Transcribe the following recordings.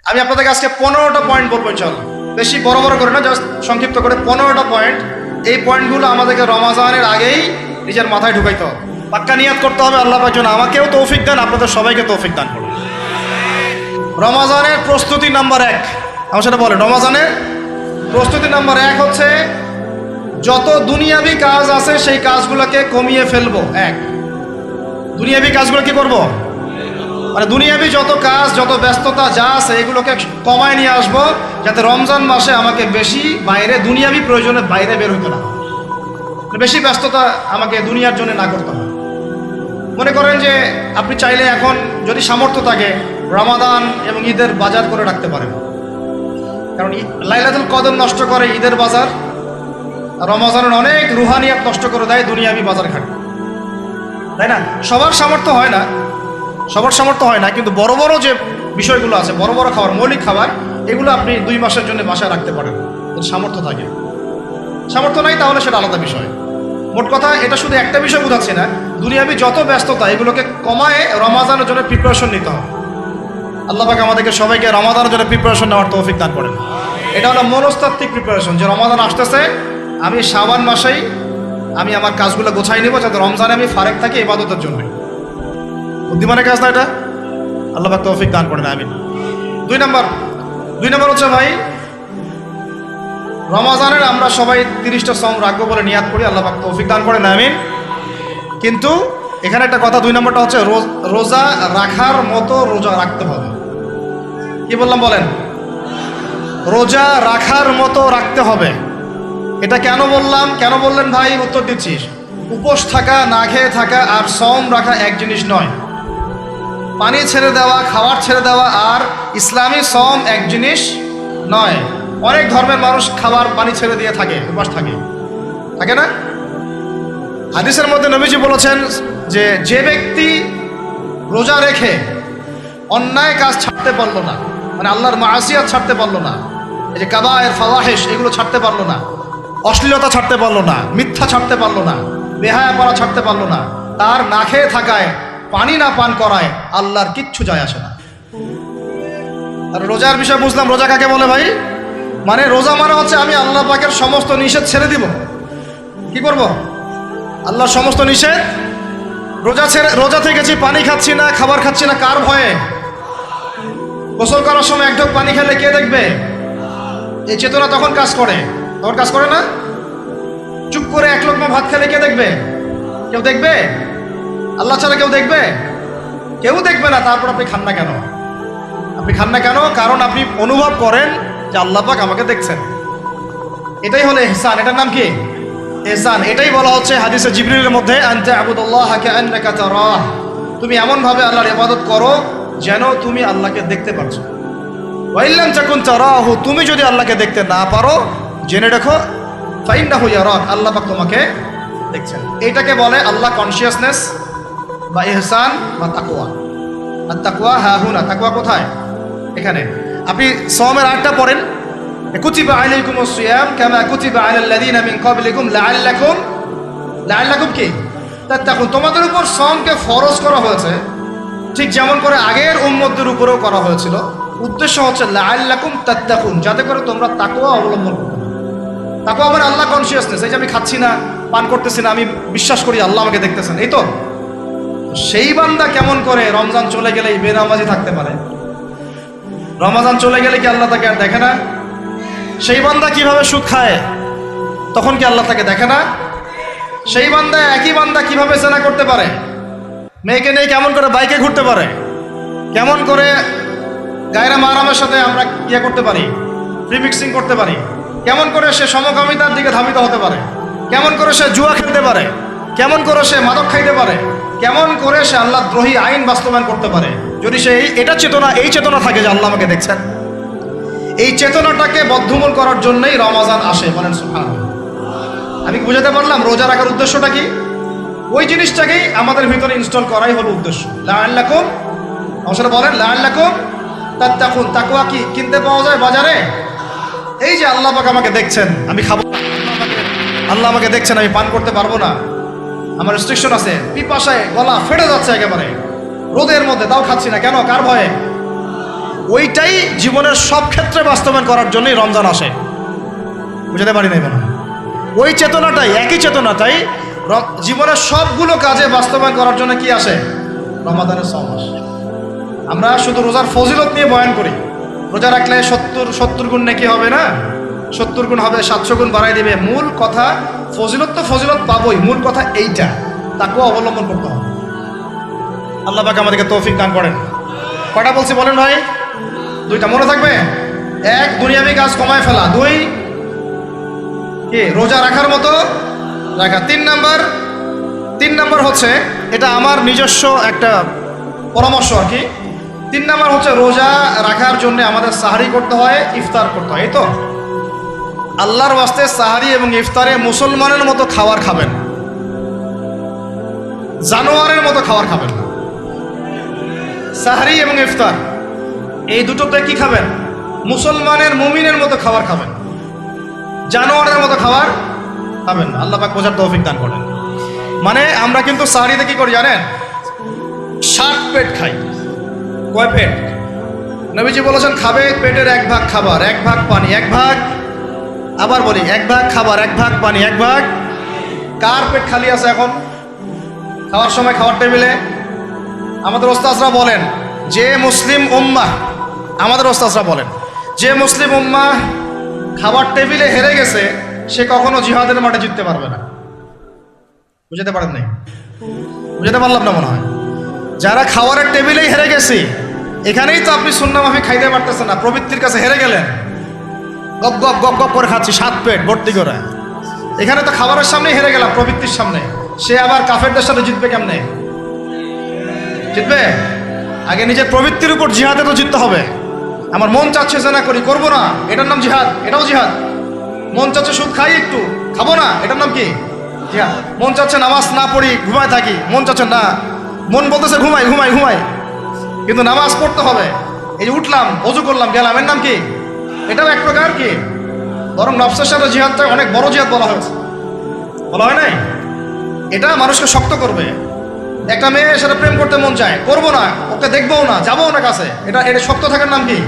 আমি আপনাদেরকে আজকে 15টা পয়েন্ট বলবো ইনশাআল্লাহ, বেশি বড় বড় করে না, জাস্ট সংক্ষিপ্ত করে 15টা পয়েন্ট। এই পয়েন্টগুলো আমাদেরকে রমাজানের আগেই নিজের মাথায় ঢুকাইতে হবে, পাক্কা নিয়াত করতে হবে। আল্লাহ পাক যেন আমাকেও তৌফিক দেন, আপনাদের সবাইকে তৌফিক দান করুন। রমাজানের প্রস্তুতি নাম্বার 1, আমার সেটা বলেন। রমাজানের প্রস্তুতি নাম্বার 1 হচ্ছে যত দুনিয়াবি কাজ আছে সেই কাজগুলোকে কমিয়ে ফেলবো। দুনিয়াবি কাজগুলো কি করব? মানে দুনিয়াবি যত কাজ, যত ব্যস্ততা যা আছে এগুলোকে কমায় নিয়ে আসবো, যাতে রমজান মাসে আমাকে বেশি বাইরে দুনিয়াবি প্রয়োজনে বাইরে বের হইতে না, বেশি ব্যস্ততা আমাকে দুনিয়ার জন্য না করতে হয়। মনে করেন যে আপনি চাইলে এখন যদি সামর্থ্য থাকে রমাদান এবং ঈদের বাজার করে রাখতে পারেন, কারণ লাইলাতুল কদর নষ্ট করে ঈদের বাজার, রমজানের অনেক রুহানিয়াত নষ্ট করে দেয় দুনিয়াবি বাজার ঘাট, তাই না? সবার সামর্থ্য হয় না, কিন্তু বড় বড় যে বিষয়গুলো আছে, বড় বড় খাবার, মৌলিক খাবার, এগুলো আপনি 2 মাসের জন্য বাসায় রাখতে পারেন যদি সামর্থ্য থাকে। সামর্থ্য নাই তাহলে সেটা আলাদা বিষয়। মোট কথা এটা শুধু একটা বিষয় বোঝাচ্ছি না, দুনিয়াবি যত ব্যস্ততা এগুলোকে কমায় রমাদানের জন্য প্রিপারেশন নিতে হবে। আল্লাহ পাক আমাদেরকে সবাইকে রমাদানের জন্য প্রিপারেশন নেওয়ার তৌফিক দান করেন। এটা হলো মনস্তাত্ত্বিক প্রিপারেশন, যে রমাদান আসতেছে, আমি শাবান মাসেই আমি আমার কাজগুলো গোছাই নিব, যাতে রমজানে আমি ফারেক থাকি ইবাদতের জন্য। বুদ্ধিমানের কাজ না এটা? আল্লাহ পাক তৌফিক দান করেন, আমিন। 2 নম্বর হচ্ছে ভাই, রমাজানের আমরা সবাই 30টা সম রাখবো বলে নিয়াত করি, আল্লাহ পাক তৌফিক দান করেন, আমিন। কিন্তু এখানে একটা কথা, 2 নম্বরটা হচ্ছে রোজা রাখার মতো রোজা রাখতে হবে। কি বললাম বলেন? রোজা রাখার মতো রাখতে হবে। এটা কেন বললাম, কেন বললেন ভাই? উত্তর দিচ্ছিস। উপোস থাকা, না খেয়ে থাকা আর সম রাখা এক জিনিস নয়। পানি ছেড়ে দেওয়া, খাবার ছেড়ে দেওয়া আর ইসলামী সম এক জিনিস নয়। অনেক ধর্মের মানুষ খাবার পানি ছেড়ে দিয়ে থাকে, উপাস থাকে না? হাদিসের মধ্যে নবীজি বলেছেন যে ব্যক্তি রোজা রেখে অন্যায় কাজ ছাড়তে পারলো না, মানে আল্লাহর মাসিয়াত ছাড়তে পারলো না, এই যে কাবায়ের ফাওয়াহিশ এগুলো ছাড়তে পারলো না, অশ্লীলতা ছাড়তে পারলো না, মিথ্যা ছাড়তে পারলো না, বেহায়াপনা ছাড়তে পারলো না, তার না খেয়ে থাকায়, পানি না পান করায় আল্লাহর কিচ্ছু যায় আসে না। আর রোজার বিষয় বুঝলাম। রোজা কাকে বলে ভাই? মানে রোজা মানে হচ্ছে আমি আল্লাহ পাকের সমস্ত নিষেধ ছেড়ে দিব। কি করব? আল্লাহর সমস্ত নিষেধ। রোজা থেকেছি, পানি খাচ্ছি না, খাবার খাচ্ছি না, কার ভয়ে? গোসল করার সময় এক ঢোক পানি খেলে কে দেখবে? এই চেতনা তখন কাজ করে না? চুপ করে 1 লোকমা ভাত খেলে কে দেখবে? কেউ দেখবে? আল্লাহ ছাড়া কেউ দেখবে? কেউ দেখবে না। তারপর আপনি খান না কেন? কারণ আপনি অনুভব করেন যে আল্লাহ পাক আমাকে দেখছেন। এটাই হলো ইহসান। এটার নাম কি? ইহসান। এটাই বলা হচ্ছে হাদিসে জিবরিলের মধ্যে, আনতা আবুদুল্লাহ কাআন্নাকা তারাহ, তুমি এমন ভাবে আল্লাহর ইবাদত করো যেন তুমি আল্লাহকে দেখতে পারছো। ওয়া ইল্লাম তাকুন তারাহু, তুমি যদি আল্লাহকে দেখতে না পারো জেনে রাখো ফাইন্নাহু ইয়ারাক, আল্লাহ পাক তোমাকে দেখছেন। এটাকে বলে আল্লাহ কনসিয়াসনেস বা ইহসান বা তাকওয়া। আর তাকওয়া হাহুনা, তাকওয়া কোথায়? এখানে। আপনি সওমের 8টা পড়েন, কুতিবা আলাইকুমুস সিয়াম কামা কুতিবা আলাল লাযিনা মিন ক্বাবলিকুম লাআল্লাকুম কি তাত্তাকুন, তোমাদের উপর সওমকে ফরজ করা হয়েছে ঠিক যেমন করে আগের উম্মতদের উপরেও করা হয়েছিল। উদ্দেশ্য হচ্ছে লাআল্লাকুম তাত্তাকুন, যাতে করে তোমরা তাকওয়া অবলম্বন করতে পারো। তাকওয়া মানে আল্লাহ কনসিয়াসনেস, এই যে আমি খাচ্ছি না, পান করতেছি না, আমি বিশ্বাস করি আল্লাহ আমাকে দেখতেছেন, এই তো। সেই বান্দা কেমন করে রমজান চলে গেলেই বেনামাজি থাকতে পারে? রমজান চলে গেলে কি আল্লাহ তাকে আর দেখে না? সেই বান্দা কিভাবে সুদ খায়, তখন কি আল্লাহ তাকে দেখে না? সেই বান্দা, একই বান্দা কিভাবে জেনা করতে পারে? মেয়েকে নিয়ে কেমন করে বাইকে ঘুরতে পারে? কেমন করে গায়রা মাহরামের সাথে আমরা করতে পারি, প্রিমিক্সিং করতে পারি? কেমন করে সে সমকামিতার দিকে ধাবিত হতে পারে? কেমন করে সে জুয়া খেলতে পারে? কেমন করে সে মাদক খাইতে পারে? কেমন করে সে আল্লাহ দ্রোহী আইন বাস্তবায়ন করতে পারে? যদি সে এই চেতনা থাকে যে আল্লাহ আমাকে দেখছেন। এই চেতনাটাকে বদ্ধমূল করার জন্যই রমাজান আসে, বলেন সুবহানাল্লাহ। আমি বুঝাতে পারলাম রোজা রাখার উদ্দেশ্যটা কি? ওই জিনিসটাকেই আমাদের ভিতরে ইনস্টল করাই হলো উদ্দেশ্য। লাআল্লাকুম, আমার বলেন লাআল্লাকুম তাত্তাকুন। তাকওয়া কি কিনতে পাওয়া যায় বাজারে? এই যে আল্লাহ পাক আমাকে দেখছেন, আমি খাবো, আল্লাহ আমাকে দেখছেন, আমি পান করতে পারবো না, আমার রেস্ট্রিকশন আছে, পিপাসায় গলা ফেটে যাচ্ছে একেবারে রোদের মধ্যে, তাও খাচ্ছি না কেন? কার ভয়ে? ওইটাই জীবনের সব ক্ষেত্রে বাস্তবায়ন করার জন্যই রমজান আসে। বুঝতে পারি নাই মনে হয়? ওই চেতনাটাই, একই চেতনাটাই জীবনের সবগুলো কাজে বাস্তবায়ন করার জন্য কি আসে? রমাদানের 6 মাস। আমরা শুধু রোজার ফজিলত নিয়ে বয়ান করি, রোজা রাখলে 70 গুণ নাকি হবে না, 70 গুণ হবে, 700 গুণ বাড়াই দিবে। মূল কথা ফজিলত তো ফজিলত পাবোই, মূল কথা এইটা, তাকেও অবলম্বন করতে হবে। আল্লাহ পাক আমাদেরকে তৌফিক দান করেন। কটা বলছি বলেন ভাই? 2টা মনে থাকবে। 1, দুনিয়াবি কাজ কমায় ফেলা। 2, কি রোজা রাখার মতো রাখা। 3 নাম্বার হচ্ছে, এটা আমার নিজস্ব একটা পরামর্শ আর কি। 3 নাম্বার হচ্ছে, রোজা রাখার জন্য আমাদের সাহারি করতে হয়, ইফতার করতে হয়। এই তো আল্লাহর ওয়াস্তে সাহারি এবং ইফতারে মুসলমানের মতো খাবার খাবেন, জানোয়ারের মতো খাবার খাবেন না। সাহারি এবং ইফতার এই দুটোতে কি খাবেন? মুসলমানের, মুমিনের মতো খাবার খাবেন, জানোয়ারের মতো খাবার খাবেন না। আল্লাহ পাক বোঝার তৌফিক দান করেন। মানে আমরা কিন্তু সাহারিতে কি করি জানেন? 60 পেট খাই। কয় পেট? নবীজি বলেছেন খাবে পেটের 1 ভাগ খাবার, 1 ভাগ পানি, 1 ভাগ, আবার বলি 1 ভাগ খাবার, 1 ভাগ পানি, 1 ভাগ। কার পেট খালি আছে এখন খাওয়ার সময়, খাওয়ার টেবিলে? আমাদের ওস্তাদরা বলেন যে মুসলিম উম্মাহ, আমাদের ওস্তাদরা বলেন যে মুসলিম উম্মাহ খাবার টেবিলে হেরে গেছে, সে কখনো জিহাদের মাঠে জিততে পারবে না। বুঝতে পারেন নাই? বুঝতে পারলাম না মনে হয়। যারা খাওয়ারের টেবিলেই হেরে গেছি, এখানেই তো আপনি সুন্নাহ মাফিক খাইতে পারতেছেন না, প্রবৃত্তির কাছে হেরে গেলেন। গপ গপ গপ গপ করে খাচ্ছি 7 পেট ভর্তি করে, এখানে তো খাবারের সামনেই হেরে গেলাম, প্রবৃত্তির সামনে। সে আবার কাফেরদের সাথে জিতবে কেমনে? জিতবে আগে নিজের প্রবৃত্তির উপর জিহাদে তো জিততে হবে। আমার মন চাচ্ছে যে না করি, করবো না, এটার নাম জিহাদ, এটাও জিহাদ। মন চাচ্ছে সুদ খাই, একটু খাবো না, এটার নাম কি? জিহাদ। মন চাচ্ছে নামাজ না পড়ি, ঘুমায় থাকি, মন চাচ্ছে না, মন বলতেছে ঘুমাই ঘুমাই ঘুমাই, কিন্তু নামাজ পড়তে হবে। এই যে উঠলাম, ওযু করলাম, গেলাম, এর নাম কি? এটাও এক প্রকার কি, বরং নফসের সাথে জিহাদটা অনেক বড় জিহাদ বলা হয়েছে, বলা হয় নাই? এটা মানুষকে শক্ত করবে। একটা মেয়ে সাথে প্রেম করতে মন চায়, করবো না, ওকে দেখবোও না, যাবোও না কাছে, এটা শক্ত থাকার নাম কি?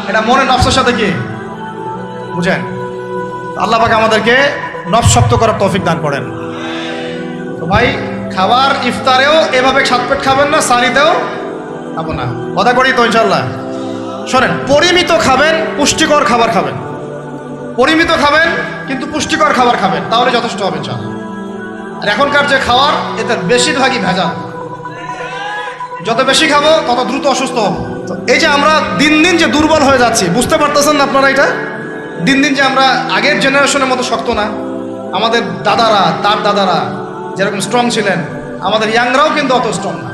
এটা মনে নফসের সাথে কি বুঝেন? আল্লাহ পাক আমাদেরকে নফস শক্ত করার তৌফিক দান করেন। তো ভাই, খাবার ইফতারেও এভাবে 7 পেট খাবেন না, সারিতেও খাবো না, কথা করি তো ইনশাল্লাহ। শোনেন, পরিমিত খাবেন, পুষ্টিকর খাবার খাবেন, পরিমিত খাবেন কিন্তু পুষ্টিকর খাবার খাবেন, তাহলে যথেষ্ট হবে ইনশাল্লাহ। আর এখনকার যে খাবার, এতে বেশিরভাগই ভেজাল। যত বেশি খাবো তত দ্রুত অসুস্থ হবো। তো এই যে আমরা দিন দিন যে দুর্বল হয়ে যাচ্ছি, বুঝতে পারতেছেন না আপনারা? এটা দিন দিন যে আমরা আগের জেনারেশনের মতো শক্ত না। আমাদের দাদারা, তার দাদারা যেরকম স্ট্রং ছিলেন, আমাদের ইয়াংরাও কিন্তু অত স্ট্রং না।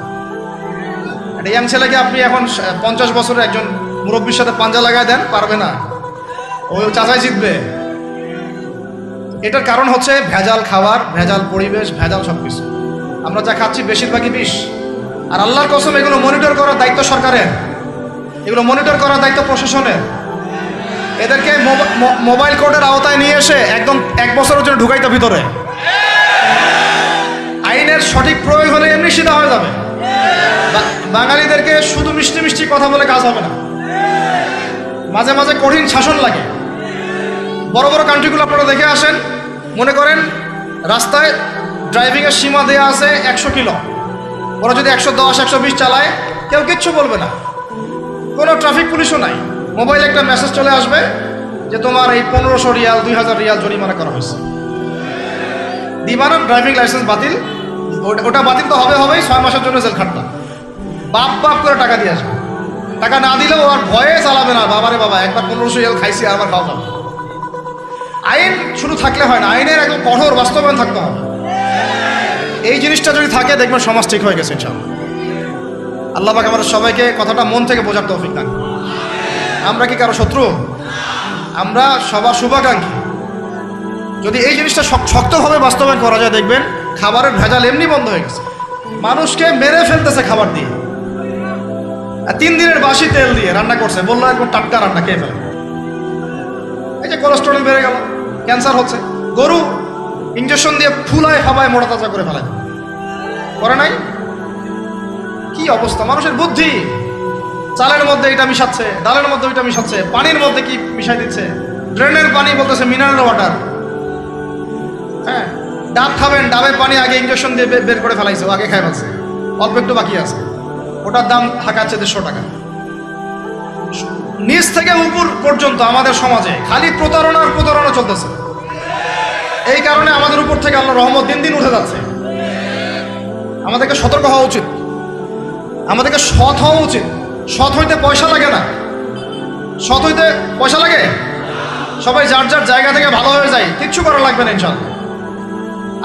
একটা ইয়াং ছেলেকে আপনি এখন 50 বছরের একজন মুরব্বীর সাথে পাঞ্জা লাগায় দেন, পারবে না, ওই চাচাই জিতবে। এটার কারণ হচ্ছে ভেজাল খাবার, ভেজাল পরিবেশ, ভেজাল সব কিছু। আমরা যা খাচ্ছি বেশিরভাগই বিষ। আর আল্লাহর কসম, এগুলো মনিটর করার দায়িত্ব সরকারের, এগুলো মনিটর করার দায়িত্ব প্রশাসনের। এদেরকে মোবাইল কোর্টের আওতায় নিয়ে এসে একদম 1 বছরের জন্য ঢুকাইতে ভিতরে। আইনের সঠিক প্রয়োগ হলে এমনি সিধা হয়ে যাবে। বাঙালিদেরকে শুধু মিষ্টি মিষ্টি কথা বলে কাজ হবে না, মাঝে মাঝে কঠিন শাসন লাগে। বড় বড় কান্ট্রিগুলো আপনারা দেখে আসেন, মনে করেন রাস্তায় ড্রাইভিংয়ের সীমা দেওয়া আছে 100 কিলো, ওরা যদি 110 120 চালায়, কেউ কিচ্ছু বলবে না, কোনো ট্রাফিক পুলিশও নাই। মোবাইলে একটা মেসেজ চলে আসবে যে তোমার এই 1500 রিয়াল 2000 রিয়াল জরিমানা করা হয়েছে। দিবানা ড্রাইভিং লাইসেন্স বাতিল, ওটা বাতিল তো হবেই, 6 মাসের জন্য জেল খাটতাম। বাপ করে টাকা দিয়ে আসবে, টাকা না দিলেও আর ভয়ে চালাবে না। বাবারে বাবা, একবার 1500 রিয়াল খাইছি, আর আমার খাওয়া যাবে। আইন শুধু থাকলে হয় না, আইনের একদম কঠোর বাস্তবায়ন থাকতে হবে। এই জিনিসটা যদি থাকে, দেখবেন সমাজ ঠিক হয়ে গেছে ইনশাআল্লাহ। আল্লাহ পাক আমাদের সবাইকে কথাটা মন থেকে বোঝার তৌফিক দান। আমরা কি কারো শত্রু? আমরা সবার শুভাকাঙ্ক্ষী। যদি এই জিনিসটা শক্তভাবে বাস্তবায়ন করা যায়, দেখবেন খাবারের ভেজাল এমনি বন্ধ হয়ে গেছে। মানুষকে মেরে ফেলতেছে খাবার দিয়ে, 3 দিনের বাসি তেল দিয়ে রান্না করছে, বললো একদম টাটকা রান্না, খেয়ে ফেলে। এই যে কোলেস্টেরল বেড়ে গেল, ক্যান্সার হচ্ছে। গরু ইঞ্জেকশন দিয়ে ফুলায় হাবায় মোটা তাজা করে ফেলে করে নাই? কি অবস্থা মানুষের বুদ্ধি! চালের মধ্যে এটা মিশাচ্ছে, ডালের মধ্যে ওইটা মিশাচ্ছে, পানির মধ্যে কি মিশাই দিচ্ছে, ড্রেনের পানি বলতেছে মিনারেল ওয়াটার। হ্যাঁ, ডাব খাবেন, ডাবের পানি আগে ইঞ্জেকশন দিয়ে বের করে ফেলাইছে, ও আগে খাই ফেলছে, অল্প একটু বাকি আছে, ওটার দাম হাঁকাচ্ছে 150 টাকা। নিচ থেকে উপর পর্যন্ত আমাদের সমাজে খালি প্রতারণা চলতেছে। এই কারণে আমাদের উপর থেকে আল্লাহর রহমত দিন দিন উঠে যাচ্ছে। আমাদেরকে সতর্ক হওয়া উচিত, আমাদেরকে সৎ হওয়া উচিত। সৎ হইতে পয়সা লাগে না, সৎ হইতে পয়সা লাগে। সবাই যার যার জায়গা থেকে ভালো হয়ে যায়, কিচ্ছু করা লাগবে না ইনশাআল্লাহ।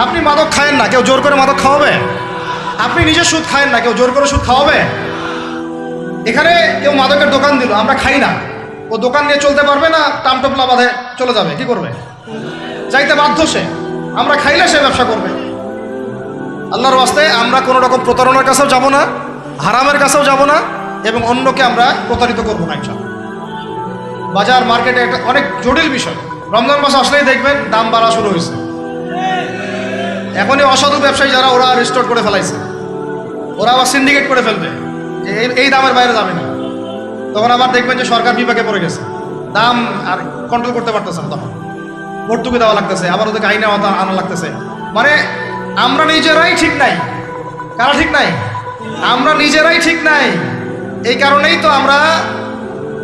আপনি মাদক খায়েন না, কেউ জোর করে মাদক খাওয়াবে? আপনি নিজে সুদ খায়েন না, কেউ জোর করে সুদ খাওয়াবে? এখানে কেউ মাদকের দোকান দিল, আমরা খাই না, ও দোকান নিয়ে চলতে পারবে না? টামটোপলা বাঁধে চলে যাবে, কি করবে? চাইতে বাধ্য সে। আমরা খাইলে সে ব্যবসা করবে। আল্লাহর ওয়াস্তে আমরা কোনো রকম প্রতারণার কাছেও যাব না, হারামের কাছেও যাব না, এবং অন্যকে আমরা প্রতারিত করবো না ইনশাআল্লাহ। বাজার মার্কেটে একটা অনেক জটিল বিষয়। রমজান মাস আসলেই দেখবেন দাম বাড়া শুরু হয়েছে। এখনই অসাধু ব্যবসায়ী যারা, ওরা রিস্টোর করে ফেলাইছে, ওরা আবার সিন্ডিকেট করে ফেলবে যে এই দামের বাইরে যাবে না। তখন আবার দেখবেন যে সরকার বিভাগে পড়ে গেছে, দাম আর কন্ট্রোল করতে পারতেছে না, তখন ভর্তুকি দেওয়া লাগতেছে, আবার ওদেরকে আইনে আনা লাগতেছে। মানে আমরা নিজেরাই ঠিক নাই। কারা ঠিক নাই? আমরা নিজেরাই ঠিক নাই। এই কারণেই তো আমরা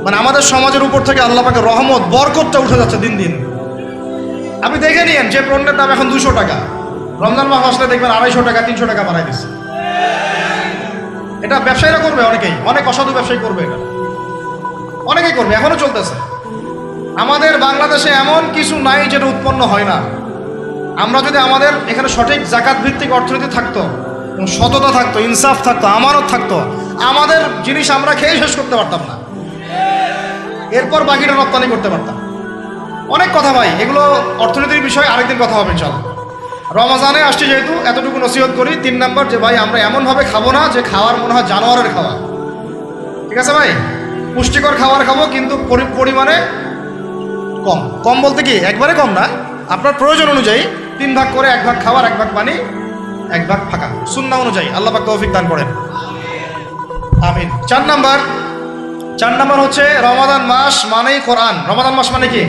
মানে আমাদের সমাজের উপর থেকে আল্লাহ পাকের রহমত বরকতটা উঠে যাচ্ছে দিন দিন। আপনি দেখে নিয়েন যে পণ্যের দাম এখন 200 টাকা, রমজান মাস আসলে দেখবেন 250 টাকা 300 টাকা বাড়াই দিচ্ছে। এটা ব্যবসায়ীরা করবে, অনেকেই, অনেক অসাধু ব্যবসায়ী করবে, এটা অনেকেই করবে, এখনো চলতেছে। আমাদের বাংলাদেশে এমন কিছু নাই যেটা উৎপন্ন হয় না। আমরা যদি আমাদের এখানে সঠিক জাকাত ভিত্তিক অর্থনীতি থাকতো, সততা থাকতো, ইনসাফ থাকতো, আমানত থাকতো, আমাদের জিনিস আমরা খেয়ে শেষ করতে পারতাম না, এরপর বাকিটা রপ্তানি করতে পারতাম। অনেক কথা ভাই, এগুলো অর্থনীতির বিষয়, আরেকদিন কথা হবে ইনশাআল্লাহ। রমজানে আসছে যেহেতু এতটুকু নসিহত করি। 3 নাম্বার, যে ভাই আমরা এমনভাবে খাবো না যে খাওয়ার মনে হয় জানোয়ারের খাওয়া। ঠিক আছে ভাই, পুষ্টিকর খাবার খাবো, কিন্তু পরিমাণে কম। কম বলতে কি একবারে কম না, আপনার প্রয়োজন অনুযায়ী 3 ভাগ করে, 1 ভাগ খাবার, 1 ভাগ পানি, 1 ভাগ ফাঁকা, সুন্নাহ অনুযায়ী। আল্লাহ পাক তৌফিক দান করেন, আমিন। 4 নাম্বার হচ্ছে রমাদান মাস মানেই কোরআন। রমাদান মাস মানে কি?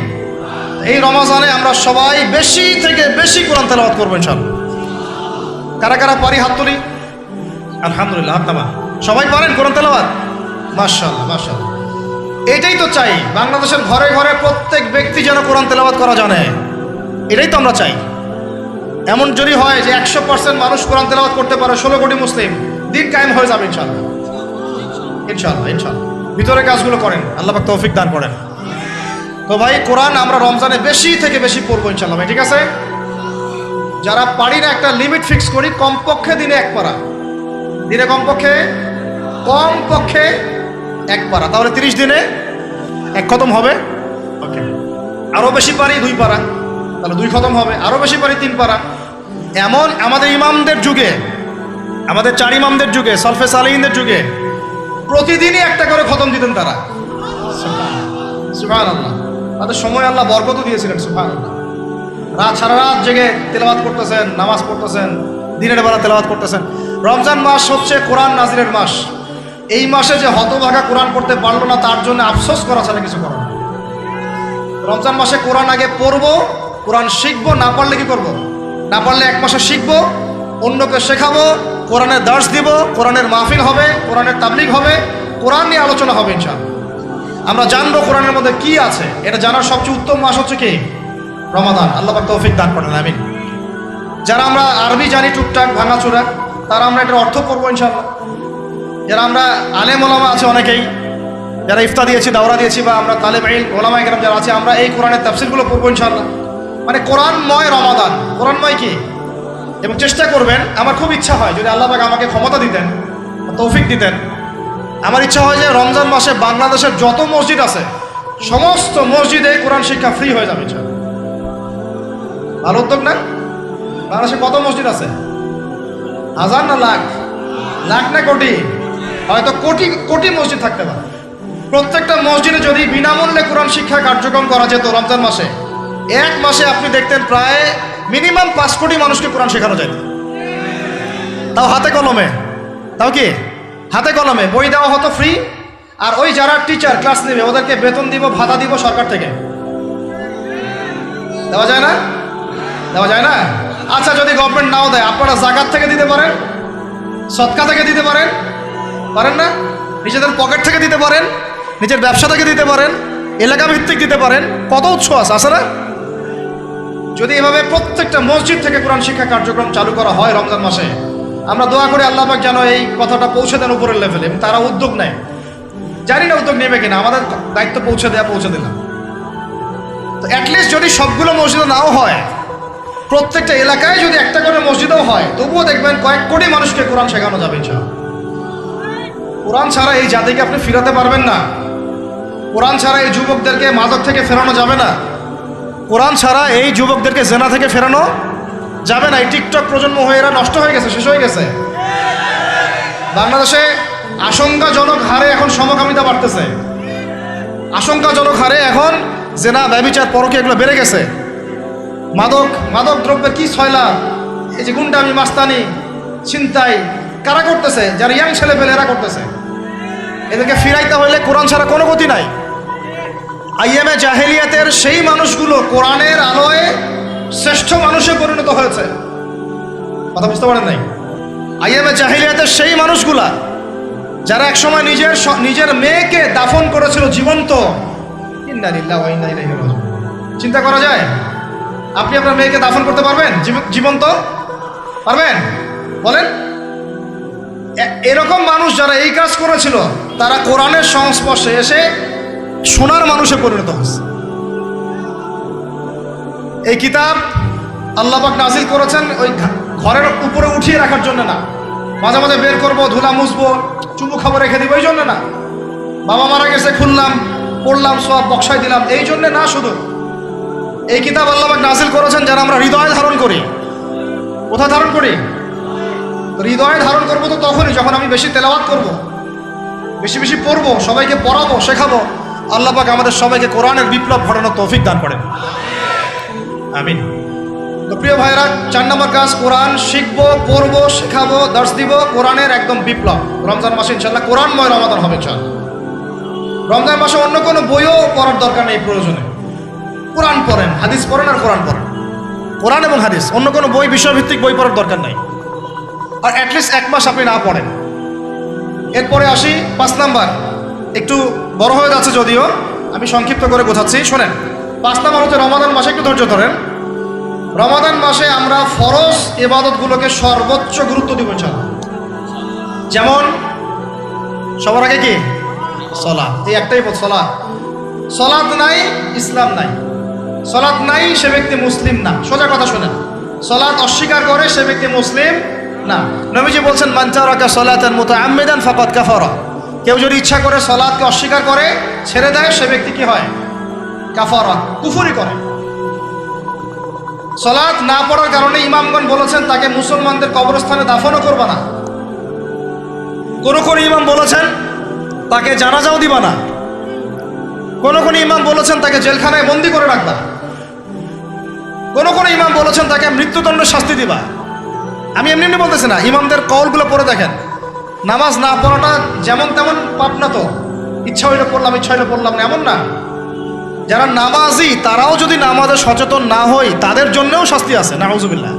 এই রমজানে আমরা সবাই বেশি থেকে বেশি কোরআন তেলাওয়াত করবো ইনশাআল্লাহ। কারা কারা পারি হাত তুলি? আলহামদুলিল্লাহ, হাত নামা। সবাই পারেন কোরআন তেলাওয়াত? মাশাআল্লাহ, মাশাআল্লাহ। এটাই তো চাই, বাংলাদেশের ঘরে ঘরে প্রত্যেক ব্যক্তি যেন কোরআন তেলাওয়াত করা জানে। এটাই তো আমরা চাই। এমন যদি হয় যে 100% মানুষ কোরআন তেলাওয়াত করতে পারে, 16 কোটি মুসলিম, দিন কায়েম হয়ে যাবে ইনশাআল্লাহ, ইনশাআল্লাহ, ইনশাআল্লাহ। ভিতরে কাজগুলো করেন, আল্লাহ পাক তৌফিক দান করেন। তো ভাই, কোরআন আমরা রমজানে বেশি থেকে বেশি পড়বো ইনশাআল্লাহ ভাই, ঠিক আছে? যারা পারি না, একটা লিমিট ফিক্স করি, কমপক্ষে দিনে 1 পারা, দিনে কমপক্ষে 1 পারা, তাহলে 30 দিনে 1 খতম হবে। ওকে, আরও বেশি পারি 2 পারা, তাহলে 2 খতম হবে। আরও বেশি পারি 3 পারা। এমন আমাদের ইমামদের যুগে, আমাদের 4 ইমামদের যুগে, সলফে সালেহিনদের যুগে প্রতিদিনই 1টা করে খতম দিতেন তারা। সুবহানাল্লাহ, তাদের সময় আল্লাহ বরকত দিয়েছিলেন। সুবহানাল্লাহ, সারা রাত জেগে তেলাওয়াত করতেছেন, নামাজ পড়তেছেন, দিনের বেলা তেলাওয়াত করতেছেন। রমজান মাস হচ্ছে কোরআন নাজিরের মাস। এই মাসে যে হতভাগা কোরআন পড়তে পারলো না, তার জন্য আফসোস করা ছাড়া কিছু করার না। রমজান মাসে কোরআন আগে পড়বো, কোরআন শিখবো। না পারলে কি করবো? না পারলে 1 মাসে শিখবো, অন্যকে শেখাবো, কোরআনের দার্স দিব, কোরআনের মাহফিল হবে, কোরআনের তাবলিগ হবে, কোরআন নিয়ে আলোচনা হবে ইনশাআল্লাহ। আমরা জানবো কোরআনের মধ্যে কি আছে। এটা জানার সবচেয়ে উত্তম মাস হচ্ছে কি? রমাদান। আল্লাহ পাক তৌফিক দান করেন, আমিন। যারা আমরা আরবি জানি টুকটাক ভাঙাচোরা, তারা আমরা এটার অর্থ পড়বো ইনশাআল্লাহ। যারা আমরা আলেম ওলামা আছে অনেকেই, যারা ইফতা দিয়েছি, দাওরা দিয়েছি, বা আমরা তালেব ইলম ওলামা ইকরাম যারা আছে, আমরা এই কোরআনের তাফসীরগুলো পড়বো ইনশাআল্লাহ। মানে কোরআনময় রমাদান, কোরআনময় কি? এবং চেষ্টা করবেন, আমার খুব ইচ্ছা হয় যদি আল্লাহ পাক আমাকে ক্ষমতা দিতেন, তৌফিক দিতেন, আমার ইচ্ছা হয় যে রমজান মাসে বাংলাদেশের যত মসজিদ আছে সমস্ত মসজিদে কোরআন শিক্ষা ফ্রি হয়ে যাবে ইনশাআল্লাহ। ভালো উদ্যোগ না? বাংলাদেশে কত মসজিদ আছে? 1000 না লাখ? লাখ না কোটি? হয়তো কোটি কোটি মসজিদ থাকতে পারে। প্রত্যেকটা মসজিদে যদি বিনামূল্যে কোরআন শিক্ষা কার্যক্রম করা যেত রমজান মাসে, 1 মাসে আপনি দেখতেন প্রায় মিনিমাম 5 কোটি মানুষকে কোরআন শেখানো যেত। তাও হাতে কলমে, তাও কি হাতে কলমে। বই দেওয়া হতো ফ্রি, আর ওই যারা টিচার ক্লাস নেবে ওদেরকে বেতন দিব, ভাতা দিব সরকার থেকে। দেওয়া যায় না? দেওয়া যায় না? আচ্ছা, যদি গভর্নমেন্ট নাও দেয়, আপনারা জাকাত থেকে দিতে পারেন, সদকা থেকে দিতে পারেন, পারেন না? নিজেদের পকেট থেকে দিতে পারেন, নিজের ব্যবসা থেকে দিতে পারেন, এলাকা ভিত্তিক দিতে পারেন। কত উৎস আছে না? যদি এভাবে প্রত্যেকটা মসজিদ থেকে কোরআন শিক্ষা কার্যক্রম চালু করা হয় রমজান মাসে, আমরা দোয়া করি আল্লাহ পাক যেন এই কথাটা পৌঁছে দেন উপরের লেভেলে, এবং তারা উদ্যোগ নেয়। জানি না উদ্যোগ নেবে কিনা, আমাদের দায়িত্ব পৌঁছে দিলাম। তো অ্যাটলিস্ট যদি সবগুলো মসজিদে নাও হয়, প্রত্যেকটা এলাকায় যদি একটা করে মসজিদও হয়, তবুও দেখবেন কয়েক কোটি মানুষকে কোরআন শেখানো যাবে ইনশাআল্লাহ। কোরআন ছাড়া এই জাতিকে আপনি ফিরাতে পারবেন না। কোরআন ছাড়া এই যুবকদেরকে মাদক থেকে ফেরানো যাবে না। কোরআন ছাড়া এই যুবকদেরকে জেনা থেকে ফেরানো যাবে না। এই টিকটক প্রজন্ম হয়ে এরা নষ্ট হয়ে গেছে, শেষ হয়ে গেছে। বাংলাদেশে আশঙ্কাজনক হারে এখন সমকামিতা বাড়তেছে। আশঙ্কাজনক হারে এখন জেনা, ব্যভিচার, পরকীয়া এগুলো বেড়ে গেছে। মাদক দ্রব্যের কি ছয়লা, এই যে গুন্ডামি, মাস্তানি, ছিনতাই কারা করতেছে? যারা ইয়াং ছেলে পেলে এরা করতেছে। এদেরকে ফিরাইতে হইলে কোরআন ছাড়া কোনো গতি নাই। আইএমএ জাহেলিয়াতের সেই মানুষগুলো কোরআনের আলোয় শ্রেষ্ঠ মানুষে পরিণত হয়েছে। কথা বুঝতে পারেন নাই? আইএমএ জাহেলিয়াতের সেই মানুষগুলা যারা একসময় নিজের মেয়েকে দাফন করেছিল জীবন্ত। ইন্না লিল্লাহি ওয়া ইন্না ইলাইহি রাজিউন। চিন্তা করা যায়? আপনি আপনার মেয়েকে দাফন করতে পারবেন জীবন্ত? পারবেন? বলেন। এরকম মানুষ যারা এই কাজ করেছিল, তারা কোরআনের সংস্পর্শে এসে সোনার মানুষে পরিণত হয়েছে। এই কিতাব আল্লাহ পাক নাজিল করেছেন ওই ঘরের উপরে উঠিয়ে রাখার জন্য না, মাঝে মাঝে বের করবো, ধুলা মুছবো, চুমু খাবো, রেখে দিব, এই জন্য না। বাবা মারা গেছে, খুললাম, পড়লাম, সব বক্সায় দিলাম, এই জন্যে না। শুধু এই কিতাব আল্লাহ পাক নাজিল করেছেন যারা আমরা হৃদয়ে ধারণ করি। কোথায় ধারণ করি? হৃদয়ে ধারণ করবো তো তখনই যখন আমি বেশি তেলাওয়াত করব, বেশি বেশি পড়বো, সবাইকে পড়াবো, শেখাবো। আল্লাহ পাক আমাদের সবাইকে কোরআনের বিপ্লব ঘটানোর তৌফিক দান করেন, আমিন। তো প্রিয় ভাইরা, 4 নম্বর কাজ, কোরআন শিখবো, পড়বো, শেখাবো, দার্স দিব। কোরআনের একদম বিপ্লব। রমজান মাসে ইনশাল্লাহ কোরআনময় রমাদান হবে ইনশাল্লাহ। রমজান মাসে অন্য কোনো বইও পড়ার দরকার নেই প্রয়োজনে। কোরআন পড়েন, হাদিস পড়েন আর কোরআন পড়েন। কোরআন এবং হাদিস, অন্য কোনো বই, বিষয়ভিত্তিক বই পড়ার দরকার নাই। আর অ্যাটলিস্ট 1 মাস আপনি না পড়েন। এরপরে আসি 5 নাম্বার। একটু বড় হয়ে যাচ্ছে যদিও, আমি সংক্ষিপ্ত করে বোঝাচ্ছি, শোনেন। 5 নাম্বার হচ্ছে রমাদান মাসে, একটু ধৈর্য ধরেন। রমাদান মাসে আমরা ফরজ ইবাদতগুলোকে সর্বোচ্চ গুরুত্ব দিব ইনশাআল্লাহ। যেমন সবার আগে কি? সালাত। এই একটাই পথ, সালাত। সালাত নাই, ইসলাম নাই। সালাত নাই, সে ব্যক্তি মুসলিম না। সোজা কথা শোনেন, সালাত অস্বীকার করে সে ব্যক্তি মুসলিম না। নবীজি বলছেন, মান তারাকা সালাতান মুতাআম্মিদান ফাকাদ কাফারা। কেউ যদি ইচ্ছা করে সালাতকে অস্বীকার করে, ছেড়ে দেয়, সে ব্যক্তি কি হয়? কাফারা, কুফরি করে। সালাত না পড়ার কারণে ইমামগণ বলেছেন তাকে মুসলমানদের কবরস্থানে দাফনও করবে না। কোন কোন ইমাম বলেছেন তাকে জানাজাও দিবা না। কোন কোন ইমাম বলেছেন তাকে জেলখানায় বন্দি করে রাখবা। কোন কোন ইমাম বলেছেন তাকে মৃত্যুদণ্ডের শাস্তি দিবা। আমি এমনি এমনি বলতেছি না, ইমামদের কওলগুলো পড়ে দেখেন। নামাজ না পড়াটা যেমন তেমন পাপ না তো, ইচ্ছা হইলে পড়লাম, ইচ্ছা হইলে পড়লাম না, এমন না। যারা নামাজি তারাও যদি নামাজে সচেতন না হয়, তাদের জন্যও শাস্তি আছে। নাউযুবিল্লাহ।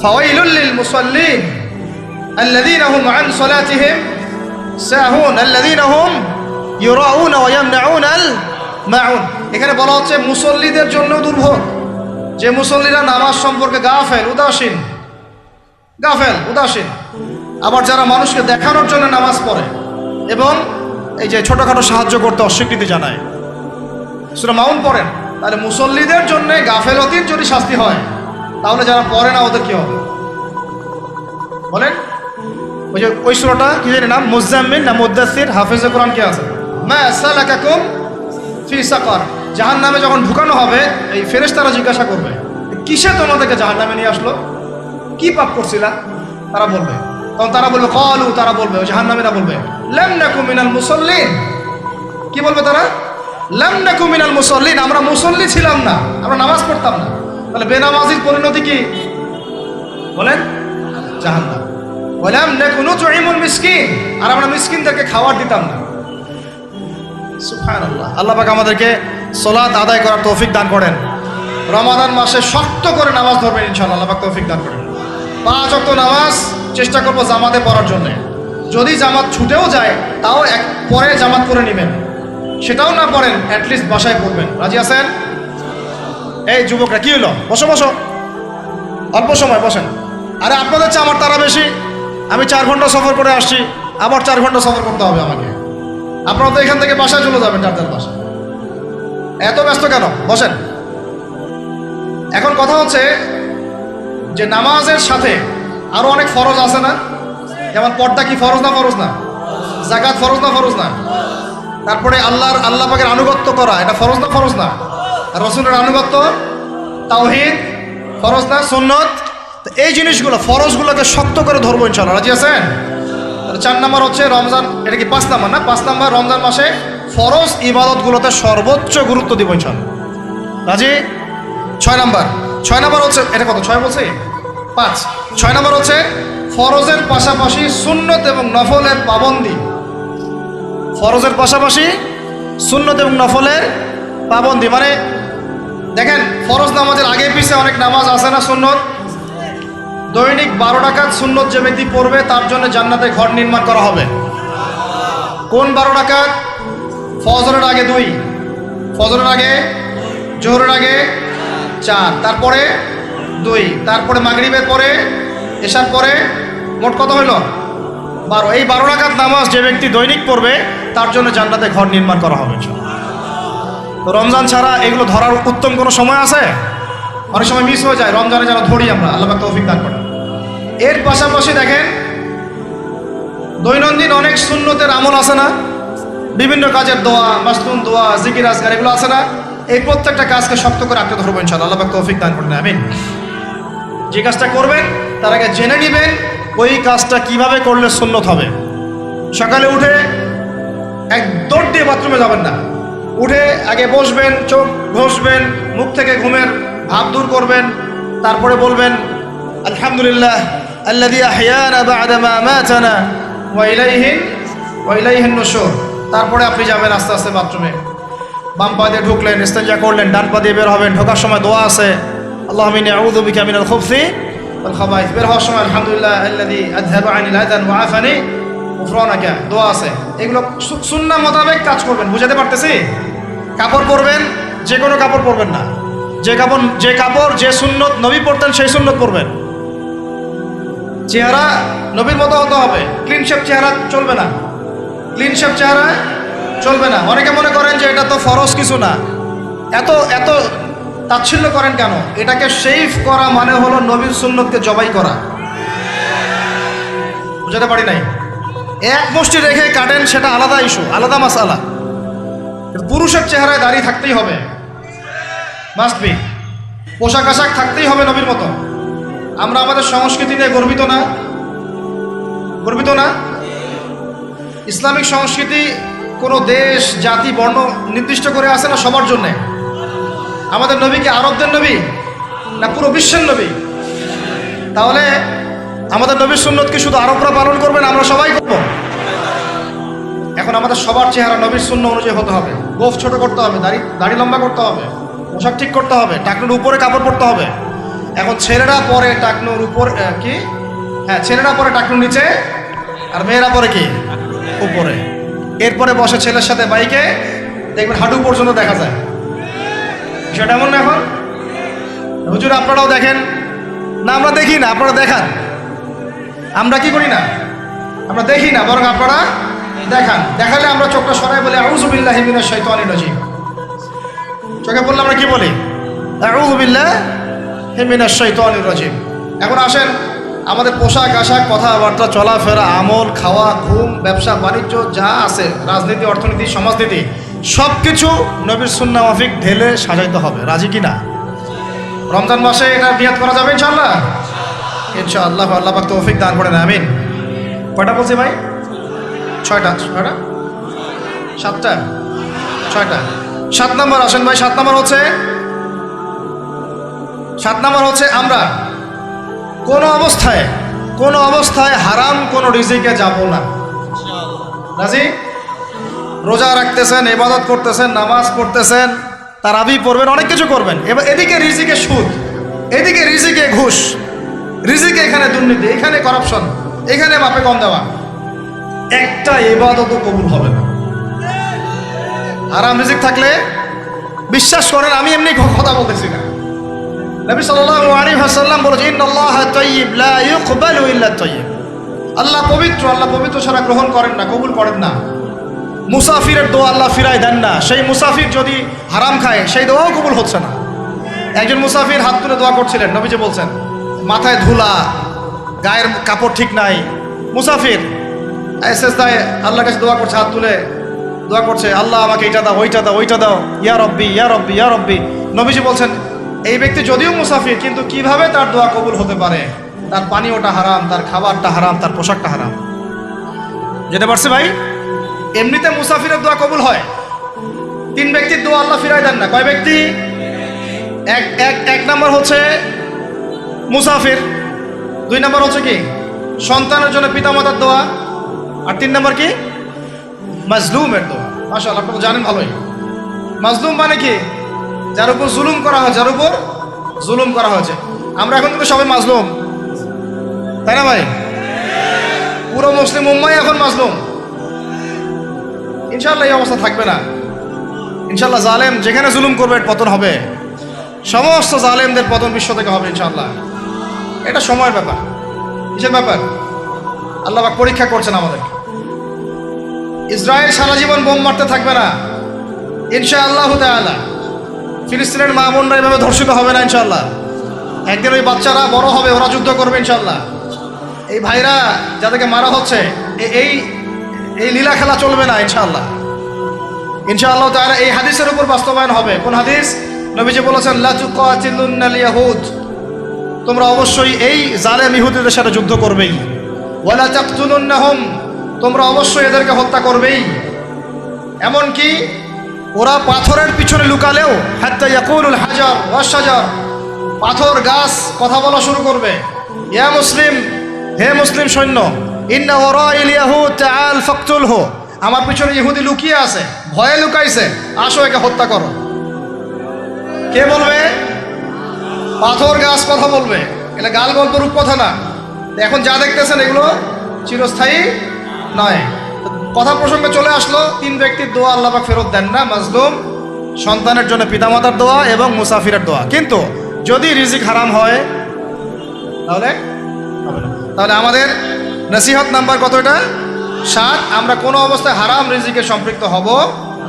ফাওয়াইলুল লিল মুসাল্লিন আল্লাযীনা হুম আন সালাতিহিম সাহুন আল্লাযীনা হুম ইউরাউনা ওয়া ইয়ামনাউনাল মাউন। এখানে বলা হচ্ছে মুসল্লিদের জন্য দুর্ভোগ, যে মুসল্লিরা নামাজ সম্পর্কে গাফেল, উদাসীন। আবার যারা মানুষকে দেখানোর জন্য নামাজ পড়ে এবং এই যে ছোটখাটো সাহায্য করতে অস্বীকৃতি জানায়, সূরা মাউন পড়েন, তাহলে মুসল্লিদের জন্য গাফেলতির যদি শাস্তি হয়, তাহলে যারা পড়ে না ওদের কি হবে বলেন? ওই যে ওই সূরাটা কি জানি নাম, মুজাম্মিল না মুদ্দাসসির, হাফেজে কোরআন কে আছে, মা সালাকাকুম ফি সাকার। জাহান্নামে যখন ঢুকানো হবে, এই ফেরেশতারা জিজ্ঞাসা করবে, কিসে তোমাদেরকে জাহান্নামে নিয়ে আসলো? কি পাপ করছিলা? তারা বলবে, তখন তারা বলবে ক্বালু, তারা বলবে, ওই জাহান্নামীরা বলবে, লাম নাকু মিনাল মুসাল্লিন। কি বলবে তারা? লাম নাকু মিনাল মুসাল্লিন, আমরা মুসল্লি ছিলাম না, আমরা নামাজ পড়তাম না। তাহলে বেনামাজির পরিণতি কি বলেন? জাহান্নাম। ওয়ালাম নাকু নুতঈমুল মিসকিন, আর আমরা মিসকিনদেরকে খাবার দিতাম না। সুবহানাল্লাহ। আল্লাহ পাক আমাদেরকে সালাত আদায় করার তৌফিক দান করেন। রমাদান মাসে শক্ত করে নামাজ ধরবেন ইনশাআল্লাহ, আল্লাহ পাক তৌফিক দান করেন। 5 ওয়াক্ত নামাজ চেষ্টা করব জামাতে পড়ার জন্য। যদি জামাত ছুটেও যায় তাও পরে জামাত করে নেবেন, সেটাও না পড়েন অ্যাটলিস্ট বাসায় পড়বেন। রাজি আছেন? এই যুবকরা কি হলো, বসো বসো, অল্প সময় বসেন। আরে আপনাদের চেয়ে আমার তারা বেশি, আমি 4 ঘন্টা সফর করে আসছি, আবার 4 ঘন্টা সফর করতে হবে আমাকে। আপনারা তো এখান থেকে বাসায় চলে যাবেন, যার বাসায়। এত ব্যস্ত কেন? বসেন। এখন কথা হচ্ছে যে নামাজের সাথে আরো অনেক ফরজ আছে না? যেমন পর্দা কি ফরজ না? ফরজ না? যাকাত ফরজ না? ফরজ না? তারপরে আল্লাহ পাকের আনুগত্য করা, এটা ফরজ না? ফরজ না? রাসূলের আনুগত্য, তাওহীদ ফরজ না? সুন্নত। এই জিনিসগুলো, ফরজগুলোকে শক্ত করে ধরবো ইনশাআল্লাহ। রাজি আছেন? 4 নম্বর হচ্ছে রমজান, এটা কি 5 নম্বর না? 5 নম্বর রমজান মাসে ফরজ ইবাদতগুলোতে সর্বোচ্চ গুরুত্ব দিব ইনশাআল্লাহ। রাজি? 6 নম্বর হচ্ছে, এটা কত 6 বলছি? 5। 6 নম্বর হচ্ছে ফরজের পাশাপাশি সুন্নত এবং নফলের পাবন্দি। ফরজের পাশাপাশি সুন্নত এবং নফলের পাবন্দি মানে দেখেন, ফরজ নামাজের আগে পিছে অনেক নামাজ আছে না সুন্নত? দৈনিক 12 রাকাত সুন্নত যে ব্যক্তি পড়বে তার জন্য জান্নাতে ঘর নির্মাণ করা হবে। কোন 12 রাকাত? ফজরের আগে 2, ফজরের আগে, জোহরের আগে 4, তারপরে 2, তারপরে মাগরিবের পরে, এশার পরে, মোট কত হইল? 12। এই 12 রাকাত নামাজ যে ব্যক্তি দৈনিক পড়বে তার জন্য জান্নাতে ঘর নির্মাণ করা হবে। তো রমজান ছাড়া এগুলো ধরার উত্তম কোনো সময় আছে? অনেক সময় মিস হয়ে যায়, রমজানে যেন ধরি আমরা, আল্লাহ পাক তৌফিক দান করেন। এর পাশাপাশি দেখেন দৈনন্দিন অনেক সুন্নতের আমল আছে না? বিভিন্ন কাজের দোয়া, মাসনুন দোয়া, জিকির আজকার, এগুলো আছে না? এই প্রত্যেকটা কাজকে শক্ত করে আঁকড়ে ধরবো ইনশাআল্লাহ, আল্লাহ পাক তৌফিক দান করেন। আমিন। যে কাজটা করবেন তার আগে জেনে নেবেন ওই কাজটা কিভাবে করলে সুন্নত হবে। সকালে উঠে এক দৌড় দিয়ে বাথরুমে যাবেন না, উঠে আগে বসবেন, চোখ ঘষবেন, মুখ থেকে ঘুমের ভাব দূর করবেন, তারপরে বলবেন আলহামদুলিল্লাহ আল্লাযী আহইয়ানা বা'দা মা আমাতানা ওয়া ইলাইহিন নুশুর। তারপরে আপনি যাবেন আস্তে আস্তে বাথরুমে, বাম পা দিয়ে ঢুকলেন, ইস্তেঞ্জা করলেন, ডান পা দিয়ে বের হবেন। ঢোকার সময় দোয়া আছে, আল্লাহুম্মা ইন্নী আউযু বিকা মিনাল খুবসি ওয়াল খাবাইস। বের হওয়ার সময় আলহামদুলিল্লাহ আল্লাযী আযহাবা আনিল আযান ওয়া আফানি গুফরানাকা, দোয়া আছে। এগুলো সুন্নাহ মোতাবেক কাজ করবেন। বুঝাতে পারতেছি? কাপড় পরবেন, যে কোনো কাপড় পরবেন না। যে কাপড় যে সুন্নত নবী পড়তেন সেই সুন্নত পরবেন। চেহারা নবীর মতো হতে হবে, ক্লিন শেপ চেহারা চলবে না, ক্লিন শেপ চেহারা চলবে না। অনেকে মনে করেন যে এটা তো ফরজ কিছু না, এত তাচ্ছিল্য করেন কেন? এটাকে শেভ করা মানে হলো নবীর সুন্নতকে জবাই করা। বুঝাতে পারি নাই? এক মুষ্টি রেখে কাটেন, সেটা আলাদা ইস্যু, আলাদা মাসালা। পুরুষের চেহারায় দাড়ি থাকতেই হবে, মাস্ট বি। পোশাক আশাক থাকতেই হবে নবীর মতো। আমরা আমাদের সংস্কৃতি নিয়ে গর্বিত না? গর্বিত না? ইসলামিক সংস্কৃতি কোনো দেশ, জাতি, বর্ণ নির্দিষ্ট করে আছে না? সবার জন্যে। আমাদের নবী কি আরবদের নবী না পুরো বিশ্বের নবী? তাহলে আমাদের নবীর সুন্নত কি শুধু আরবরা পালন করবেন, আমরা সবাই করব? এখন আমাদের সবার চেহারা নবীর সুন্নাহ অনুযায়ী হতে হবে। গোফ ছোট করতে হবে, দাড়ি লম্বা করতে হবে, পোশাক ঠিক করতে হবে, টাকনুর উপরে কাপড় পরতে হবে। এখন ছেলেরা পরে টাকনুর উপর কি, হ্যাঁ ছেলেরা পরে টাকনুর নিচে, আর মেয়েরা পরে কি উপরে। এরপরে বসে ছেলের সাথে বাইকে, দেখবেন হাঁটু পর্যন্ত দেখা যায়। বিষয়টা এমন না? এখন হুজুর আপনারাও দেখেন না? আমরা দেখি না, আপনারা দেখান। আমরা কি করি না? আমরা দেখি না, বরং আপনারা দেখান। দেখালে আমরা চোখটা সরাই বলি আউযু বিল্লাহি মিনাশ শাইতানির রাজিম। চোখে বললে আমরা কি বলি? আউযু বিল্লাহি মিনাশ শাইতানির রাজিম। এখন আসেন, আমাদের পোশাক আশাক, কথাবার্তা, চলাফেরা, আমল, খাওয়া, ঘুম, ব্যবসা বাণিজ্য যা আছে, রাজনীতি, অর্থনীতি, সমাজনীতি, সব কিছু নবীর সুন্নাহ মাফিক ঢেলে সাজাইতে হবে। রাজি কি না? রমজান মাসে এটা নিয়াত করা যাবে ইনশাআল্লাহ? ইনশাআল্লাহ, আল্লাহ পাক তৌফিক দান করেন। আমিন। কয়টা বলছি ভাই? 6টা। 7টা? 6টা। 7 নম্বর আসেন ভাই। 7 নম্বর হচ্ছে আমরা কোনো অবস্থায় হারাম কোনো রিজিকে যাব না। রাজি? রোজা রাখতেছেন, ইবাদত করতেছেন, নামাজ পড়তেছেন, তারাবি পড়বেন, অনেক কিছু করবেন। এবার এদিকে রিজিকে সুদ, এদিকে রিজিকে ঘুষ, রিজিকে এখানে দুর্নীতি, এখানে করাপশন, এখানে বাপে কম দেওয়া, একটা ইবাদতও কবুল হবে না। হারাম রিজিক থাকলে বিশ্বাস করেন, আমি এমনি কথা বলতেছি না, নবী সাল্লাল্লাহু আলাইহি ওয়াসাল্লাম বলেছেন ইন্নাল্লাহা তাইয়্যিব লা ইউকবালু ইল্লা তাইয়্যিব। আল্লাহ পবিত্র, আল্লাহ পবিত্র ছাড়া গ্রহণ করেন না, কবুল করেন না। মুসাফিরের দোয়া আল্লাহ ফিরায় দেন না, সেই মুসাফির যদি হারাম খায় সেই দোয়াও কবুল হচ্ছে না। একজন মুসাফির হাত তুলে দোয়া করছিলেন, নবীজি বলছেন মাথায় ধুলা, গায়ের কাপড় ঠিক নাই, মুসাফির সেজদায় আল্লাহর কাছে দোয়া করছে, হাত তুলে দোয়া করছে, আল্লাহ আমাকে এটা দাও, ওইটা দাও, ওইটা দাও, ইয়া রব্বি ইয়া রব্বি ইয়া রব্বি। নবীজি বলছেন এই ব্যক্তি যদিও মুসাফির, কিন্তু কিভাবে তার দোয়া কবুল হতে পারে? তার পানীয়টা হারাম, তার খাবারটা হারাম, তার পোশাকটা হারাম। যেতে পারছে ভাই? এমনিতে মুসাফিরের দোয়া কবুল হয়, তিন ব্যক্তির দোয়া আল্লাহ ফিরাই দেন না। কয় ব্যক্তি? এক নাম্বার হচ্ছে মুসাফির, দুই নাম্বার হচ্ছে কি সন্তানের জন্য পিতামাতার দোয়া, আর তিন নাম্বার কি মাজলুমের দোয়া। মাশাআল্লাহ, আপনারা জানেন ভালোই। মাজলুম মানে কি? যার উপর জুলুম করা হয়, যার উপর জুলুম করা হয়েছে। আমরা এখন কিন্তু সবাই মাজলুম, তাই না ভাই? পুরো মুসলিম উম্মাই এখন মাজলুম। ইনশাআল্লাহ এই অবস্থা থাকবে না। ইনশাআল্লাহ জালেম যেখানে জুলুম করবে পতন হবে, সমস্ত জালেমদের পতন বিশ্ব থেকে হবে ইনশাআল্লাহ। এটা সময়ের ব্যাপার। কিসের ব্যাপার? আল্লাহ পাক পরীক্ষা করছেন আমাদের। ইসরায়েল সারা জীবন বোম মারতে থাকবে না ইনশাআল্লাহ তাআলা। ফিলিস্তিনের মা বোনরা এভাবে ধর্ষিত হবে না ইনশাআল্লাহ। একদিন ওই বাচ্চারা বড় হবে, ওরা যুদ্ধ করবে ইনশাআল্লাহ। এই ভাইরা যাদেরকে মারা হচ্ছে, এই এই লীলা খেলা চলবে না ইনশাআল্লাহ। ইনশাআল্লাহ তাআলা এই হাদিসের উপর বাস্তবায়ন হবে। কোন হাদিস? নবীজি বলেছেন লা তুকাতিলুনাল ইয়াহুদ, তোমরা অবশ্যই এই জালেম ইহুদিদের সাথে যুদ্ধ করবেই। ওয়ালা তাকতুলুনহুম, তোমরা অবশ্যই এদেরকে হত্যা করবেই। এমনকি ওরা পাথরের পিছনে লুকালেও হাত্তা ইয়াকুলুল হাজার ওয়াশ শাজার, পাথর গাছ কথা বলা শুরু করবে। ইয়া মুসলিম, হে মুসলিম সৈন্য, ইন্না ওয়ারাইল ইয়াহুদ তাআল ফাকতুলহু, আমার পিছনে ইহুদি লুকিয়ে আছে, ভয়ে লুকাইছে, আসো একে হত্যা করো। কে বলবে? পাথর গাছ কথা বলবে। এটা গাল গল্প রূপ কথা না। এখন যা দেখতেছেন এগুলো চিরস্থায়ী নয়। কথা প্রসঙ্গে চলে আসলো, তিন ব্যক্তির দোয়া আল্লাহ পাক ফেরত দেন না। মাজলুম, সন্তানের জন্য পিতামাতার দোয়া এবং মুসাফিরের দোয়া। কিন্তু যদি রিজিক হারাম হয় তাহলে হবে না। তাহলে আমাদের নসিহত নাম্বার কত? এটা 7। আমরা কোনো অবস্থায় হারাম রিজিকে সম্পৃক্ত হব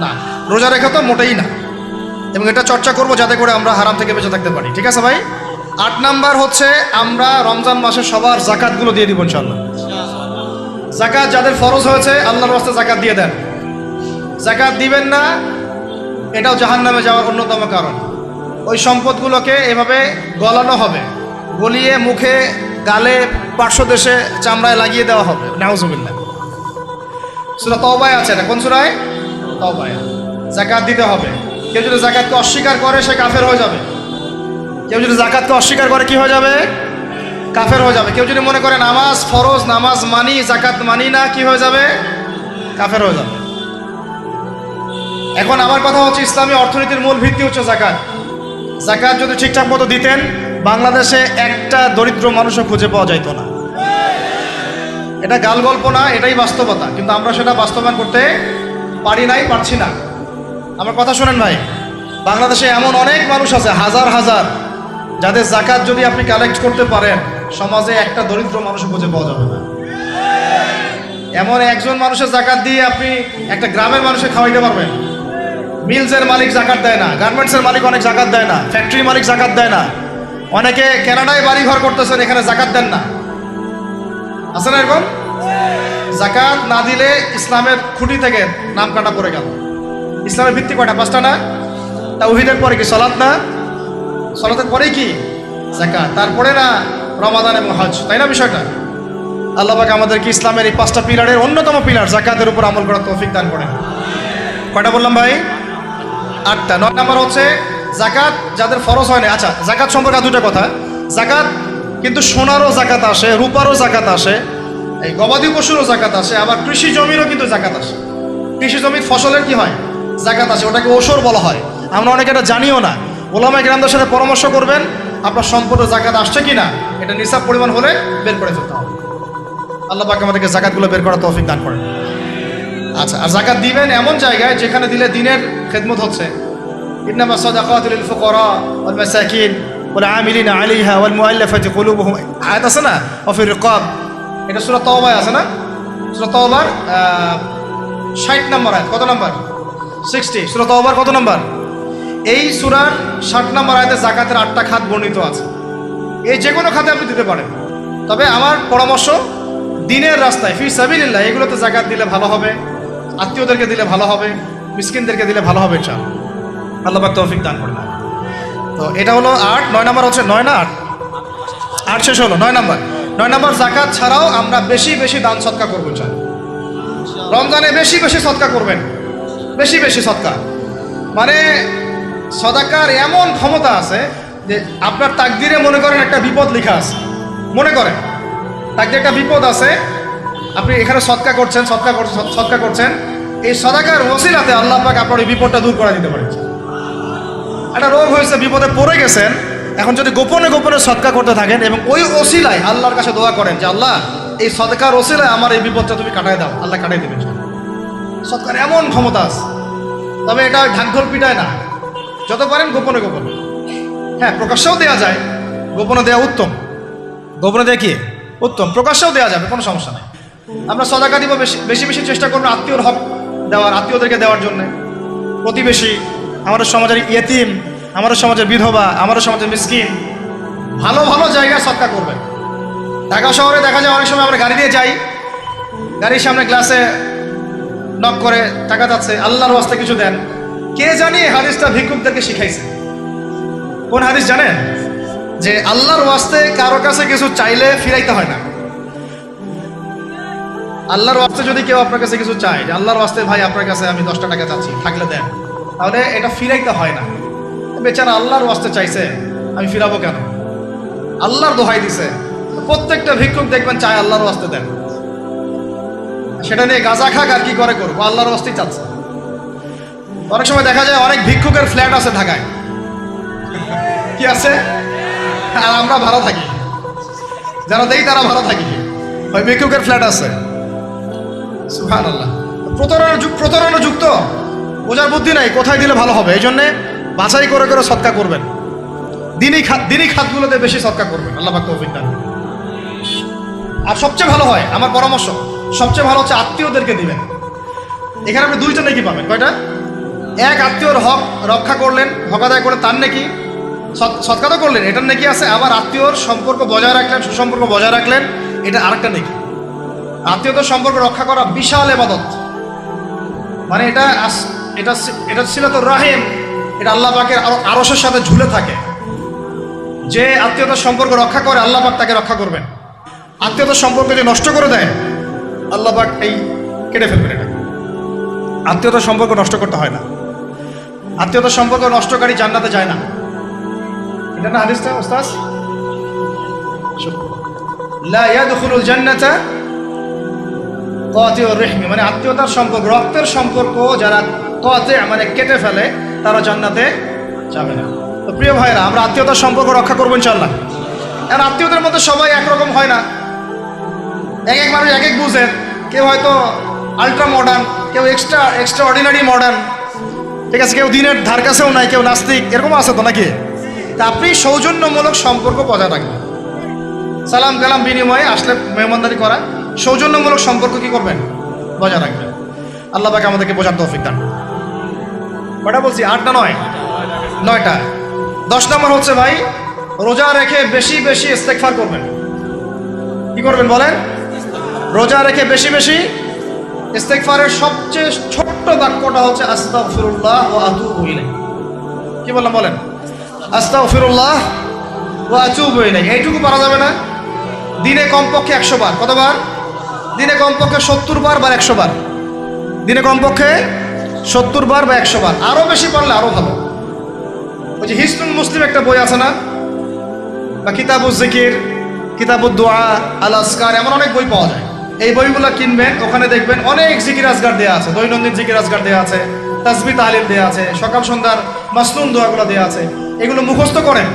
না। রোজা রেখা তো মোটেই না, এবং এটা চর্চা করব যাতে করে আমরা হারাম থেকে বেঁচে থাকতে পারি। ঠিক আছে ভাই? 8 নাম্বার হচ্ছে আমরা রমজান মাসে সবার জাকাতগুলো দিয়ে দিব ইনশাআল্লাহ। জাকাত যাদের ফরজ হয়েছে আল্লাহর রাস্তায় জাকাত দিয়ে দেন। জাকাত দিবেন না, এটাও জাহান্নামে যাওয়ার অন্যতম কারণ। ওই সম্পদগুলোকে এভাবে গলানো হবে, গলিয়ে মুখে, গালে, পার্শ্বদেশে, চামড়ায় লাগিয়ে দেওয়া হবে। নাউজুবিল্লাহ। সূরা তাওবায় আছে এটা। কোন সূরায়? তাওবায়। জাকাত দিতে হবে। কেউ যদি জাকাতকে অস্বীকার করে সে কাফের হয়ে যাবে। কেউ যদি জাকাতকে অস্বীকার করে কি হয়ে যাবে? কাফের হয়ে যাবে। কেউ যদি মনে করে নামাজ ফরজ, নামাজ মানি, জাকাত মানি না, কি হয়ে যাবে? কাফের হয়ে যাবে। এখন আমার কথা হচ্ছে, ইসলামী অর্থনীতির মূল ভিত্তি হচ্ছে জাকাত। জাকাত যদি ঠিকঠাক মতো দিতেন, বাংলাদেশে একটা দরিদ্র মানুষও খুঁজে পাওয়া যাইতো না। এটা গাল গল্প না, এটাই বাস্তবতা। কিন্তু আমরা সেটা বাস্তবায়ন করতে পারি নাই, পারছি না। আমার কথা শোনেন ভাই, বাংলাদেশে এমন অনেক মানুষ আছে, হাজার হাজার, যাদের জাকাত যদি আপনি কালেক্ট করতে পারেন, সমাজে একটা দরিদ্র মানুষও খুঁজে পাওয়া যাবে না। এমন একজন মানুষের জাকাত দিয়ে আপনি একটা গ্রামের মানুষকে খাওয়াইতে পারবেন। মিলসের মালিক জাকাত দেয় না, গার্মেন্টসের মালিক অনেক জাকাত দেয় না, ফ্যাক্টরি মালিক জাকাত দেয় না, অনেকে কানাডায় বাড়ি ঘর করতেছেন, এখানে জাকাত দেন না। আছে না এরকম? জাকাত না দিলে ইসলামের খুঁটি থেকে নাম কাটা পড়ে গেল। ইসলামের ভিত্তি কয়টা? 5টা না? তাওহীদের পরে কি সালাত না? সালাতের পরেই কি যাকাত, তারপরে না রমাদান এবং হজ, তাই না বিষয়টা? আল্লাহ পাক আমাদেরকে ইসলামের এই 5টা পিলারের অন্যতম পিলার যাকাতের উপর আমল করার তৌফিক দান করেন। কয়টা বললাম ভাই? 8টা। 9 নাম্বার হচ্ছে যাকাত যাদের ফরজ হয় না। আচ্ছা, যাকাত সম্পর্কে 2টা কথা। যাকাত কিন্তু সোনারও যাকাত আসে, রূপারও যাকাত আসে, এই গবাদি পশুরও যাকাত আসে, আবার কৃষি জমিরও কিন্তু যাকাত আসে। কৃষি জমির ফসলের কি হয়? জাকাত আছে, ওটাকে ওসর বলা হয়। আমরা অনেকে এটা জানিও না। ওলামায়ে কেরামদের সাথে পরামর্শ করবেন, আপনার সম্পদ জাকাত আসছে কিনা এটা নিসাব পরিমাণ হলে বের করে ফেলতে হবে। আল্লাহ পাক আমাদেরকে জাকাতগুলো বের করার তৌফিক দান করেন। আচ্ছা, আর জাকাত দিবেন এমন জায়গায় যেখানে দিলে দিনের খেদমত হচ্ছে। ইন্নামা সাদাকাতু লিল ফুকারা ওয়াল মাসাকিন ওয়াল আমিলিনা আলাইহা ওয়াল মুআল্লাফাতি কুলুবুহুম, আয়াত আছে না, ওয়া ফির রিকাব, এটা সূরা তাওবায় আছে না? সূরা তাওবার 60 নম্বর আয়াত। কত নম্বর? 60। সূরা তাওবার কত নম্বর? এই সূরার 60 নম্বর আয়াতে যাকাতের 8টা খাত বর্ণিত আছে। এই যে কোনো খাতে আপনি দিতে পারেন, তবে আমার পরামর্শ দিনের রাস্তায় ফি সাবিলিল্লাহ এগুলোতে যাকাত দিলে ভালো হবে, আত্মীয়দেরকে দিলে ভালো হবে, মিসকিনদেরকে দিলে ভালো হবে ইনশাআল্লাহ। আল্লাহ পাক তৌফিক দান করেন। তো এটা হলো 8। 9 নম্বর হচ্ছে 9 না 8? 8 শেষ হলো। 9 নম্বর। 9 নম্বর, যাকাত ছাড়াও আমরা বেশি বেশি দান সদকা করবো ইনশাআল্লাহ। রমজানে বেশি বেশি সদকা করবেন, বেশি বেশি সদকা। মানে সদাকার এমন ক্ষমতা আছে যে আপনার তাকদিরে মনে করেন একটা বিপদ লেখা আছে, মনে করেন তাকদিরে একটা বিপদ আছে, আপনি এখানে সদকা করছেন, সদকা করছেন, এই সদাকার ওসিলাতে আল্লাহ পাক আপনার এই বিপদটা দূর করে দিতে পারেন। একটা রোগ হয়েছে, বিপদে পড়ে গেছেন, এখন যদি গোপনে গোপনে সদকা করতে থাকেন এবং ওই ওসিলায় আল্লাহর কাছে দোয়া করেন যে আল্লাহ এই সদকার ওসিলায় আমার এই বিপদটা তুমি কাটাই দাও, আল্লাহ কাটাই দেবেন। সদকার এমন ক্ষমতা আছে, তবে এটা ঢাকঢোল পিটায় না, যত পারেন গোপনে গোপনে। হ্যাঁ, প্রকাশ্যেও দেওয়া যায়, গোপনে দেওয়া উত্তম। গোপনে দেওয়া কি উত্তম, প্রকাশ্যেও দেওয়া যাবে, কোনো সমস্যা নেই। আমরা সদাকা দিব, বেশি বেশি চেষ্টা করবো আত্মীয়র হক দেওয়ার, আত্মীয়দেরকে দেওয়ার জন্যে, প্রতিবেশী, আমাদের সমাজের ইয়েতিম, আমাদের সমাজের বিধবা, আমাদের সমাজের মিসকিন, ভালো ভালো জায়গায় সদকা করবেন। ঢাকা শহরে দেখা যায় অনেক সময় আমরা গাড়ি দিয়ে যাই, গাড়ির সামনে গ্লাসে নক করে টাকা যাচ্ছে, আল্লাহর ওয়াস্তে কিছু দেন। কে জানি হাদিসটা ভিক্ষুকদেরকে শিখাইছে। কোন হাদিস জানেন? যে আল্লাহর ওয়াস্তে কারো কাছে কিছু চাইলে ফিরাইতে হয় না। আল্লাহর ওয়াস্তে যদি কেউ আপনার কাছে কিছু চায়, যে আল্লাহর ওয়াস্তে ভাই আপনার কাছে আমি 10টা টাকা চাচ্ছি, থাকলে দেন, তাহলে এটা ফিরাইতে হয় না। বেচারা আল্লাহর ওয়াস্তে চাইছে, আমি ফিরাবো কেন? আল্লাহর দোহাই দিছে। প্রত্যেকটা ভিক্ষুক দেখবেন চায় আল্লাহর ওয়াস্তে দেন, সেটা নিয়ে গাঁজা খাক আর কি করে করবো, আল্লাহর ওয়াস্তেই চাচ্ছে। অনেক সময় দেখা যায় অনেক ভিক্ষুকের ফ্ল্যাট আছে ঢাকায়, কি আছে, আর আমরা ভালো থাকি, যারা দেই তারা ভালো থাকি, ওই ভিক্ষুকের ফ্ল্যাট আছে। সুবহানাল্লাহ। প্রতারণা যুক্ত, বোঝার বুদ্ধি নাই কোথায় দিলে ভালো হবে, এই জন্যে বাছাই করে করে সদকা করবেন। দিনই খাতগুলোতে বেশি সদকা করবেন, আল্লাহ পাক তৌফিক দান। আর সবচেয়ে ভালো হয়, আমার পরামর্শ, সবচেয়ে ভালো হচ্ছে আত্মীয়দেরকে দিবেন। এখানে আপনি 2টা নেকি পাবেন। কয়টা? এক, আত্মীয়র হক রক্ষা করলেন, হক আদায় করলেন, তার নেকি, সদকা তো করলেন, এটার নেকি আছে। আবার আত্মীয়র সম্পর্ক বজায় রাখলেন, সুসম্পর্ক বজায় রাখলেন, এটা আরেকটা নেকি। আত্মীয়তার সম্পর্ক রক্ষা করা বিশাল ইবাদত। মানে এটা সিলাতুর রাহিম, এটা আল্লাহ পাকের আরশের সাথে ঝুলে থাকে। যে আত্মীয়তার সম্পর্ক রক্ষা করে আল্লাহ পাক তাকে রক্ষা করবেন। আত্মীয়তার সম্পর্ক যে নষ্ট করে দেয় আল্লাহ পাক এই কেটে ফেলবেন। এটা আত্মীয়তার সম্পর্ক নষ্ট করতে হয় না। আত্মীয়তার সম্পর্ক নষ্টকারী জান্নাতে যায় না। এটা না হাদিসটা ওস্তাদ, লা ইয়াদখুলুল জান্নাতা কাতিউর রহিম, মানে আত্মীয়তার সম্পর্ক, রক্তের সম্পর্ক যারা কাতি মানে কেটে ফেলে তারা জান্নাতে যাবে না। তো প্রিয় ভাইরা, আমরা আত্মীয়তার সম্পর্ক রক্ষা করবো ইনশাআল্লাহ। আর আত্মীয়দের মধ্যে সবাই একরকম হয় না, এক এক মানুষ এক এক বুঝেন। কেউ হয়তো আলট্রা মডার্ন, কেউ এক্সট্রা অর্ডিনারি মডার্ন, ঠিক আছে, কেউ দিনের ধার কাছেও নাই, কেউ নাস্তিক, এরকম আছে তো নাকি? তা আপনি সৌজন্যমূলক সম্পর্ক বজায় রাখবেন। সালাম কালাম বিনিময়ে আসলে মেহমানদারি করা, সৌজন্যমূলক সম্পর্ক কি করবেন? বজায় রাখবেন। আল্লাহ পাক আমাদেরকে বোঝার তৌফিক দান। কটা বলছি? 8 না 9? 9টা। 10 নম্বর হচ্ছে ভাই, রোজা রেখে বেশি বেশি ইস্তেগফার করবেন। কি করবেন বলেন? রোজা রেখে বেশি বেশি ইস্তেগফারের সবচেয়ে ছোট্ট বাক্যটা হচ্ছে আস্তাগফিরুল্লাহ ওয়া আতুবু ইলাইহি। কি বললাম বলেন? আস্তাগফিরুল্লাহ ওয়া আতুবু ইলাইহি। এইটুকু পারা যাবে না? দিনে কমপক্ষে 100 বার। কতবার? দিনে কমপক্ষে 70 বার বা 100 বার। দিনে কমপক্ষে 70 বার বা 100 বার। আরও বেশি পারলে আরও ভালো। ওই যে হিসনুল মুসলিম একটা বই আছে না, বা কিতাবুজ জিকির, কিতাবুদ দোয়া, আল আসকার, এমন অনেক বই পাওয়া যায়। এই বইগুলো কিনবেন, ওখানে দেখবেন অনেক জিকির আজগার দেওয়া আছে, দৈনন্দিন জিকির আজগার দেওয়া আছে, তাসবিহ তাহলিল দেওয়া আছে, সকাল সন্ধ্যার মাসনুন দোয়াগুলো দেওয়া আছে। এগুলো মুখস্থ করেন,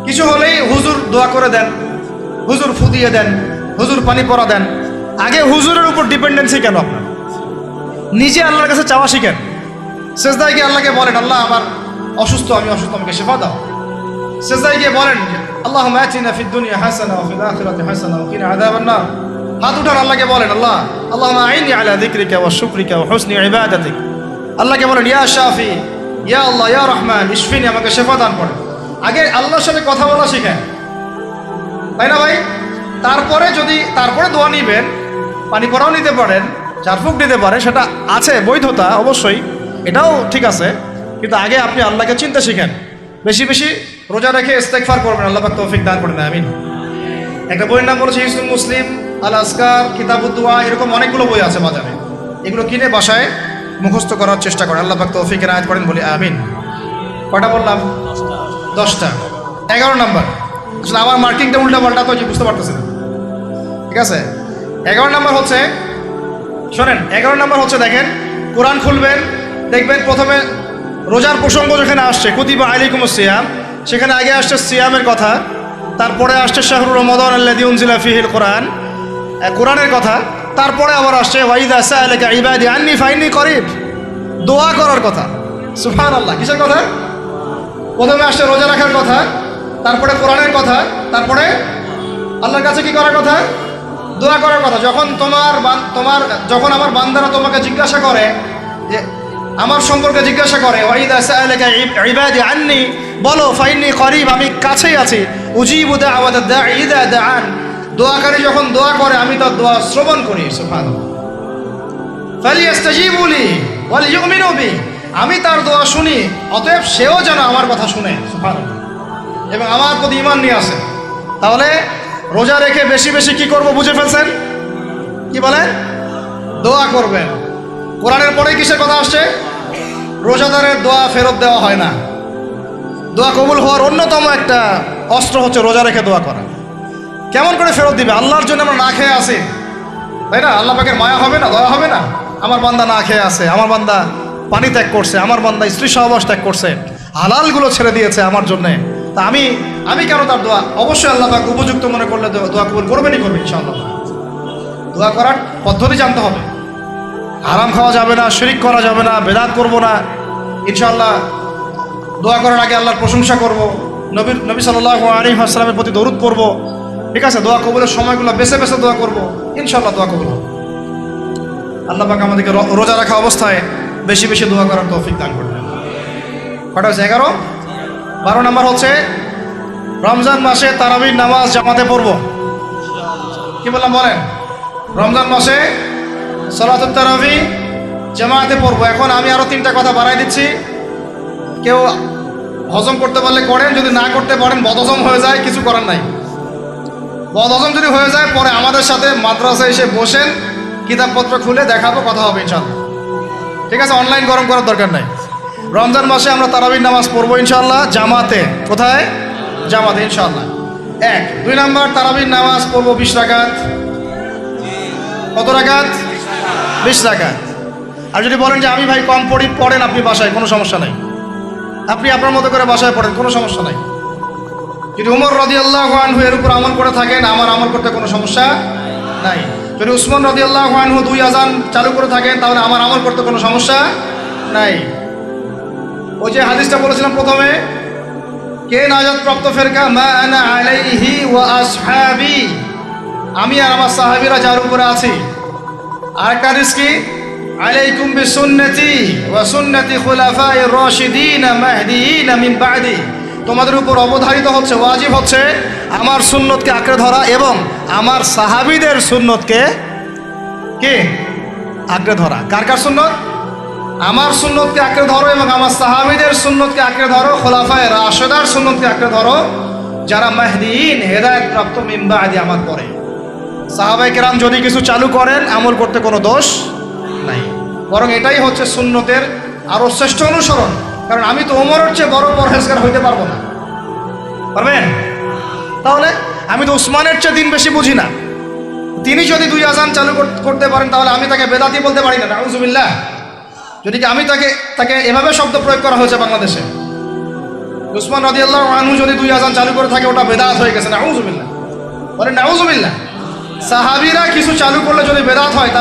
কিছু হলেই হুজুর দোয়া করে দেন, হুজুর ফু দিয়ে দেন, হুজুর পানি পরা দেন। আগে হুজুরের উপর ডিপেন্ডেন্সি কেন আপনার? নিজে আল্লাহর কাছে চাওয়া শিখেন। সেজদায় গিয়ে আল্লাহকে বলেন, আল্লাহ আমার অসুস্থ, আমি অসুস্থ, আমাকে শেফা দাও। সেজদায় গিয়ে বলেন, আল্লাহুম্মা আতিনা ফিদ দুনিয়া হাসানা ওয়া ফিল আখিরাতি হাসানা ওয়া কিনা আযাবান নার। হাত উঠান, আল্লাহকে বলেন, আল্লাহ আল্লাহুম্মা আইনি আলা যিকরিকা ওয়া শুকরিকা ওয়া হুসনি ইবাদাতিক। আল্লাহকে বলেন, ইয়া শাফি, ইয়া আল্লাহ, ইয়া রহমান, ইশফিনি, আমাকে শেফা দান করেন। আগে আল্লাহর সাথে কথা বলা শিখেন, তাই না ভাই? তারপরে দোয়া নিবেন, পানি পরাও নিতে পারেন, ঝাড়ফুঁক দিতে পারেন, সেটা আছে বৈধতা অবশ্যই, এটাও ঠিক আছে। কিন্তু আগে আপনি আল্লাহকে চিনতে শিখেন। বেশি বেশি রোজা রেখে ইস্তেগফার করবেন, আল্লাহ পাক তৌফিক দান করেন, আমিন। একটা বইয়ের নাম বলেছে হিসনুল মুসলিম, আল আসকার, কিতাবুদ দুআ, এরকম অনেকগুলো বই আছে বাজারে। এগুলো কিনে বাসায় মুখস্থ করার চেষ্টা করেন, আল্লাহ পাক তৌফিক এনায়েত করেন, বলি আমিন। কয়টা বললাম? 10টা। 11 নাম্বার, আসলে আমার মার্কিংটা উল্টা পাল্টা তো বুঝতে পারতেছি না, ঠিক আছে? 11 নাম্বার হচ্ছে, শোনেন, 11 নাম্বার হচ্ছে, দেখেন কোরআন খুলবেন, দেখবেন প্রথমে রোজার প্রসঙ্গ যেখানে আসছে, কুতিবা আলাইকুমুস সিয়াম, সেখানে আগে আসছে সিয়ামের কথা, তারপরে আসছে শাহরুর রমাদান আল্লাযী উনজিলা ফীহিল কোরআন, কোরআনের কথা, তারপরে আবার আসছে ওয়াইদা সাআলাকা ইবাদি আন্নী ফাইন্নী করিব, দোয়া করার কথা। সুবহানাল্লাহ, কিসের কথা? প্রথমে আসছে রোজা রাখার কথা, তারপরে কোরআনের কথা, তারপরে আল্লাহর কাছে কি করার কথা? দোয়া করার কথা। যখন আমার বান্দারা তোমাকে জিজ্ঞাসা করে, যে আমার সম্পর্কে জিজ্ঞাসা করে, ওয়াইদা সাআলাকা ইবাদি আন্নী, বলো ফাইন্নী করিব, আমি কাছেই আছি, উজিবু দাওয়াতাদ দাঈ ইযা দাআন, দোয়াকারী যখন দোয়া করে আমি তার দোয়া শ্রবণ করি। সুবহানাল্লাহ। ফালিয়াস্তাজিবু লি ওয়াল ইউমিনু বি, আমি তার দোয়া শুনি, অতএব সেও যেন আমার কথা শুনে, সুবহানাল্লাহ, এবং আমার প্রতি ঈমান নিয়ে আসে। তাহলে রোজা রেখে বেশি বেশি কি করব বুঝে ফেলছেন? কি বলেন? দোয়া করবেন। কোরআনের পরে কিসের কথা আসছে? রোজাদারের দোয়া ফেরত দেওয়া হয় না। দোয়া কবুল হওয়ার অন্যতম একটা অস্ত্র হচ্ছে রোজা রেখে দোয়া করা। কেমন করে ফেরত দিবে? আল্লাহর জন্য আমরা না খেয়ে আসি, তাই না? আল্লাহ পাকের মায়া হবে না, দয়া হবে না? আমার বান্দা না খেয়ে আছে, আমার বান্দা পানি ত্যাগ করছে, আমার বান্দা স্ত্রী সহবাস ত্যাগ করছে, হালালগুলো ছেড়ে দিয়েছে আমার জন্যে, তা আমি কেন তার দোয়া? অবশ্যই আল্লাহ পাক উপযুক্ত মনে করলে দোয়া কবুল করবেনই করবেন ইনশাআল্লাহ। দোয়া করার পদ্ধতি জানতে হবে, হারাম খাওয়া যাবে না, শিরিক করা যাবে না, বেদাত করব না। ইনশাআল্লাহ দোয়া করার আগে আল্লাহর প্রশংসা করব, নবী সাল্লাল্লাহু আলাইহি ওয়াসাল্লামের প্রতি দরুদ পড়ব, ঠিক আছে? দোয়া কবুলের সময়গুলো বেছে বেছে দোয়া করব, ইনশাআল্লাহ দোয়া কবুল হবে। আল্লাহ পাক আমাদেরকে রোজা রাখা অবস্থায় বেশি বেশি দোয়া করার তৌফিক দান করবেন। কটা হচ্ছে? 11। 12 নাম্বার হচ্ছে রমজান মাসে তারাবির নামাজ জামাতে পড়ব। কি বললাম বলেন? রমজান মাসে সালাতুত তারাবি জামাতে পড়ব। এখন আমি আরো 3টা কথা বাড়াই দিচ্ছি, কেউ হজম করতে পারলে করেন, যদি না করতে পারেন বদহজম হয়ে যায়, কিছু করার নাই। বদহজম যদি হয়ে যায়, পরে আমাদের সাথে মাদ্রাসায় এসে বসেন, কিতাবপত্র খুলে দেখাবো, কথা হবে ইনশাআল্লাহ, ঠিক আছে? অনলাইন গরম করার দরকার নাই। রমজান মাসে আমরা তারাবির নামাজ পড়বো ইনশাআল্লাহ জামাতে। কোথায়? জামাতে ইনশাআল্লাহ। 1। 2 নাম্বার, তারাবির নামাজ পড়বো 20 রাকাত। কত রাকাত? 20 রাকাত। আর যদি বলেন যে আমি ভাই কম পড়ি, পড়েন আপনি বাসায়, কোনো সমস্যা নাই, আপনি আপনার মতো করে বাসায় পড়েন, কোনো সমস্যা নাই। যদি উমর রাদিয়াল্লাহু আনহু এর উপর আমল করে থাকেন, আমার আমল করতে কোনো সমস্যা নাই। যদি উসমান রাদিয়াল্লাহু আনহু 2 আযান চালু করে থাকেন, তাহলে আমার আমল করতে কোনো সমস্যা নাই। ওই যে হাদিসটা বলেছিলাম প্রথমে, কে নাজাত প্রাপ্ত ফেরকা? মা আনা আলাইহি ওয়া আসহাবি, আমি আর আমার সাহাবীরা যার উপরে আছি। আরেকটা হাদিস কি? আলাইকুম বিসুন্নতি ওয়া সুন্নতি খুলাফায়ে রাশিদিন মাহদিয়িন মিন বা'দি, তোমাদের উপর অবধারিত হচ্ছে, ওয়াজিব হচ্ছে আমার সুন্নতকে আঁকড়ে ধরা এবং আমার সাহাবীদের সুন্নতকে কি আঁকড়ে ধরা। কার কার সুন্নত? আমার সুন্নতকে আঁকড়ে ধরো এবং আমার সাহাবীদের সুন্নতকে আঁকড়ে ধরো, খোলাফায়ে রাশিদার সুন্নতকে আঁকড়ে ধরো, যারা মাহদিয়িন হেদায়েত প্রাপ্ত মিন বা'দি, আমার পরে। সাহাবায়ে কেরাম যদি কিছু চালু করেন, আমল করতে কোনো দোষ নাই, বরং এটাই হচ্ছে সুন্নতের আরো শ্রেষ্ঠ অনুসরণ। কারণ আমি তো ওমরের চেয়ে বড় পরহেজগার হইতে পারবো না, পারবেন? তাহলে আমি তো উসমানের চেয়ে দিন বেশি বুঝি না, তিনি যদি 2 আযান চালু করতে পারেন তাহলে আমি তাকে বেদাতি বলতে পারি না, নাউযুবিল্লাহ। যদি কি আমি তাকে এভাবে শব্দ প্রয়োগ করা হয়েছে বাংলাদেশে, উসমান রাদিয়াল্লাহু আনহু যদি 2 আযান চালু করে থাকে ওটা বেদাত হয়ে গেছে, নাউযুবিল্লাহ, বলে নাউযুবিল্লাহ। সাহাবীরা কিছু চালু করলে যদি বেদাত হয়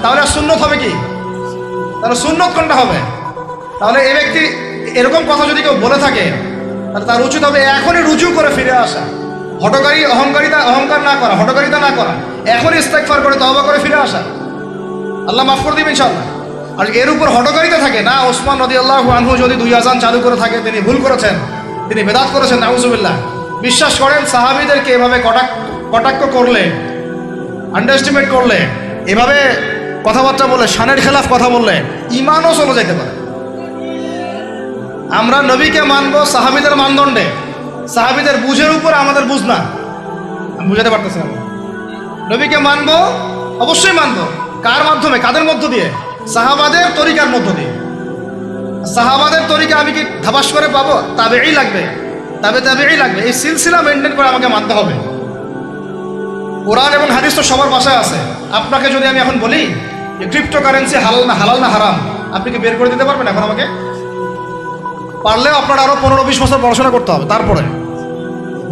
তাহলে সুন্নত হবে কি? তাহলে সুন্নত কোনটা হবে? তাহলে এই ব্যক্তি এরকম কথা যদি কেউ বলে থাকে তাহলে তার উচিত হবে এখনই রুজু করে ফিরে আসা, অহংকার না করা, হঠকারিতা না করা, এখনই ইস্তেগফার করে তওবা করে ফিরে আসা, আল্লাহ মাফ করে দিবেন ইনশাআল্লাহ। আর এর উপর হঠকারিতা থাকে না, ওসমান রাদিয়াল্লাহু আনহু যদি 2 আযান চালু করে থাকে তিনি ভুল করেছেন, তিনি বেদাত করেছেন, নাউযুবিল্লাহ। বিশ্বাস করেন সাহাবীদেরকে এভাবে কটাক্ষ করলে, আন্ডারএস্টিমেট করলে, এভাবে কথাবার্তা বলে, শানের খেলাফ কথা বললে ঈমানও চলে যেতে পারে। আমরা নবীকে মানবো সাহাবীদের মানদণ্ডে, সাহাবীদের বুঝের উপর আমাদের বুঝ না, আমি বুঝাতে পারতেছি না। নবীকে মানবো, অবশ্যই মানবো। কার মাধ্যমে? কাদের মধ্য দিয়ে? সাহাবাদের তরিকার মধ্য দিয়ে। সাহাবাদের তরিকা আমি কি ধাবাস করে পাবো? তাবেই লাগবে, তাবেই লাগবে। এই সিলসিলা মেনটেন করে আমাকে মানতে হবে। কোরআন এবং হাদিস তো সবার বাসায় আছে। আপনাকে যদি আমি এখন বলি যে ক্রিপ্টোকারেন্সি হালাল না হারাম, আপনি কি বের করে দিতে পারবেন এখন আমাকে? পারলেও আপনার আরো 15-20 বছর পড়াশোনা করতে হবে। তারপরে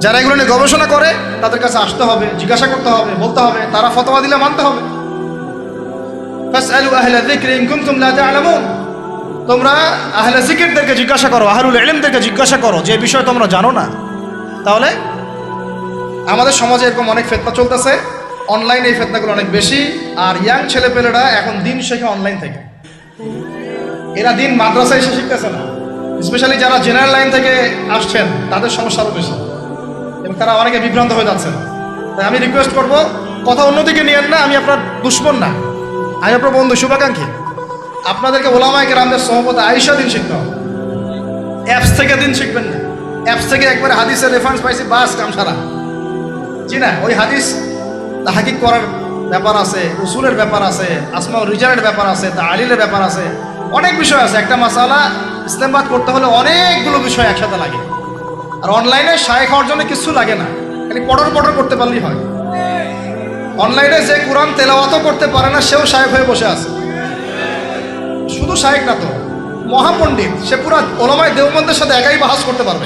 যারা এগুলো নিয়ে গবেষণা করে তাদের কাছে আসতে হবে, জিজ্ঞাসা করতে হবে, বলতে হবে, তারা ফতোয়া দিলে মানতে হবে। ফাসআলু আহলা যিকরি ইন কুনতুম লা তা'লামুন, তোমরা আহলে জিকিরদেরকে জিজ্ঞাসা করো, আহলুল ইলমদেরকে জিজ্ঞাসা করো যে বিষয় তোমরা জানো না। তাহলে আমাদের সমাজে এরকম অনেক ফিতনা চলতেছে, অনলাইনে এই ফিতনাগুলো অনেক বেশি। আর ইয়াং ছেলেপেলেরা এখন দিন শেখে অনলাইন থেকে, এরা দিন মাদ্রাসায় এসে শিখতেছে না। স্পেশালি যারা জেনারেল লাইন থেকে আসছেন তাদের সমস্যা আরও বেশি এবং তারা অনেকে বিভ্রান্ত হয়ে যাচ্ছেন। তাই আমি রিকোয়েস্ট করব, কথা অন্যদিকে নিয়েন না, আমি আপনার দুশ্মন না, আমি আপনার বন্ধু, শুভাকাঙ্ক্ষী। আপনাদেরকে ওলামায়ে কেরামদের সোহবতে আয়েশা দিন শিখতে হবে, অ্যাপস থেকে দিন শিখবেন না। অ্যাপস থেকে একবারে হাদিসের রেফারেন্স পাইছি, বাস কাম সারা। জি না, ওই হাদিস তাহকিক করার ব্যাপার আছে, উসুলের ব্যাপার আছে, আসমা ও রিজালের ব্যাপার আছে, তাআলিলের ব্যাপার আছে, অনেক বিষয় আছে। একটা মাসালা ইসলামবাদ করতে হলে অনেকগুলো বিষয় একসাথে লাগে। আর অনলাইনে শায়েখ হওয়ার জন্য কিছু লাগে না, খালি পড়র করতে পারলেই হয়। অনলাইনে যে কোরআন তেলাওয়াতও করতে পারে না সেও শায়েখ হয়ে বসে আছে। শুধু শায়েখ না তো, মহাপণ্ডিত, সে পুরা ওলামায়ে দেওবন্দের সাথে একাই বাহাস করতে পারবে।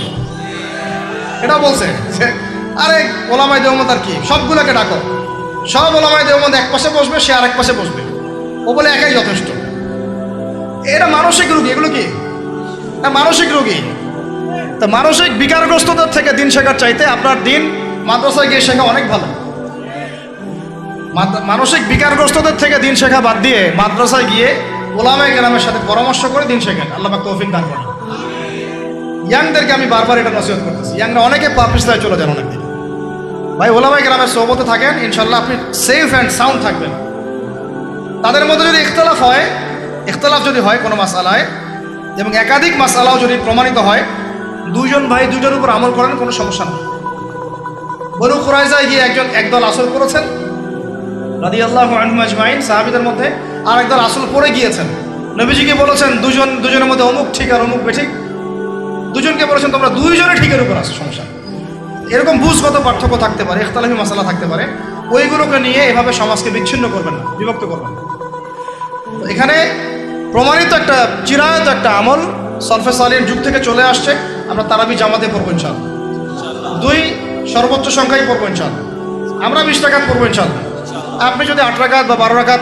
এটা বলছে যে আরে ওলামায়ে দেওবন্দ আর কি, সবগুলোকে ডাকো, সব ওলামায়ে দেওবন্দ এক পাশে বসবে, সে আর এক পাশে বসবে, ও বলে একাই যথেষ্ট। এটা মানসিক রোগী, এগুলো কি মানসিক রোগী। তা মানসিক বিকারগ্রস্তদের থেকে দিন শেখার চাইতে আপনার দিন মাদ্রাসায় গিয়ে শেখা অনেক ভালো। মানসিক বিকারগ্রস্তদের থেকে দিন শেখা বাদ দিয়ে মাদ্রাসায় গিয়ে ওলামায়ে কেরামের সাথে পরামর্শ করে দিন শেখেন, আল্লাহ পাক তৌফিক দান করেন। ইয়াংদেরকে আমি বারবার এটা নসিহত করতেছি, ইয়াংরা অনেকে পাপিস্তায় চলে যান অনেক দিকে। ভাই ওলামায়ে কেরামের সোহবতে থাকেন, ইনশাল্লাহ আপনি সেফ অ্যান্ড সাউন্ড থাকবেন। তাদের মধ্যে যদি ইখতলাফ যদি হয় কোনো মাসালায় এবং একাধিক মাসালাও যদি প্রমাণিত হয়, দুইজন ভাই দুইটার উপর আমল করেন, কোনো সমস্যা নেই। বনু কুরাইজায় গিয়ে একদল আসল করেছেন রাদিয়াল্লাহু আনহুম আজমাইন, সাহাবীদের মধ্যে, আর একদল আসল পড়ে গিয়েছেন। নবীজিকে বলেছেন দুজনের মধ্যে অমুক ঠিক আর অমুক বেঠিক। দুজনকে বলেছেন তোমরা দুইজনে ঠিকের উপর আসো, সমস্যা। এরকম বুঝগত পার্থক্য থাকতে পারে, ইখতিলাফি মাসালা থাকতে পারে, ওইগুলোকে নিয়ে এভাবে সমাজকে বিচ্ছিন্ন করবেন না, বিভক্ত করবেন না। এখানে প্রমাণিত একটা চিরায়ত একটা আমল সলফে সালিহীন যুগ থেকে চলে আসছে। আমরা তারাবি জামাতে পড়বো ইনশাআল্লাহ, 2 সর্বোচ্চ সংখ্যায় পড়বো ইনশাআল্লাহ। আমরা 20 রাকাত পড়বো ইনশাআল্লাহ। আপনি যদি 8 রাকাত বা 12 রাকাত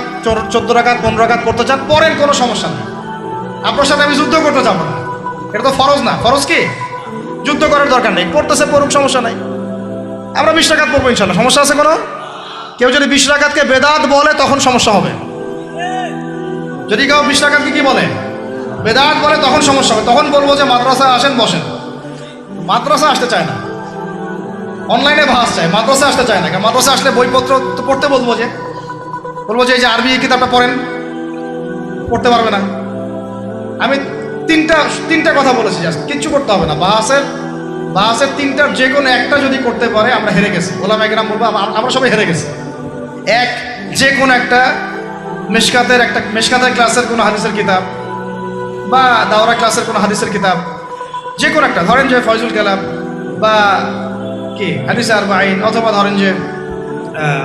14 রাকাত 15 রাকাত করতে চান পড়েন, কোনো সমস্যা নেই। আপনার সাথে আমি যুদ্ধ করতে যাবো না, এটা তো ফরজ না। ফরজ কি? যুদ্ধ করার দরকার নেই, পড়তেছে পড়ুক, সমস্যা নাই। আমরা 20 রাকাত পড়বো ইনশাআল্লাহ, সমস্যা আছে কোনো? কেউ যদি 20 রাকাতকে বেদাত বলে তখন সমস্যা হবে। যদি কেউ 20 রাকাতকে কি বলে? বেদাত বলে, তখন সমস্যা হবে। তখন বলবো যে মাদ্রাসায় আসেন, বসেন। মাদ্রাসা আসতে চায় না, অনলাইনে ভাস চায়, মাদ্রাসা আসতে চায় না। মাদ্রাসা আসলে বইপত্র তো পড়তে বলবো যে এই যে আরবি কিতাবটা পড়েন, পড়তে পারবে না। আমি তিনটা কথা বলেছি, কিচ্ছু করতে হবে না। বাহাসের 3টার যে কোনো একটা যদি করতে পারে আমরা হেরে গেছি। ওলামায়ে কেরাম বলবো আমরা সবাই হেরে গেছি। যে কোনো একটা মেশকাতের ক্লাসের কোনো হাদিসের কিতাব বা দাওরা ক্লাসের কোনো হাদিসের কিতাব, যে কোনো একটা, ধরেন যে ফয়জুল কালাম বা কি হাদিস আরবাঈন, অথবা ধরেন যে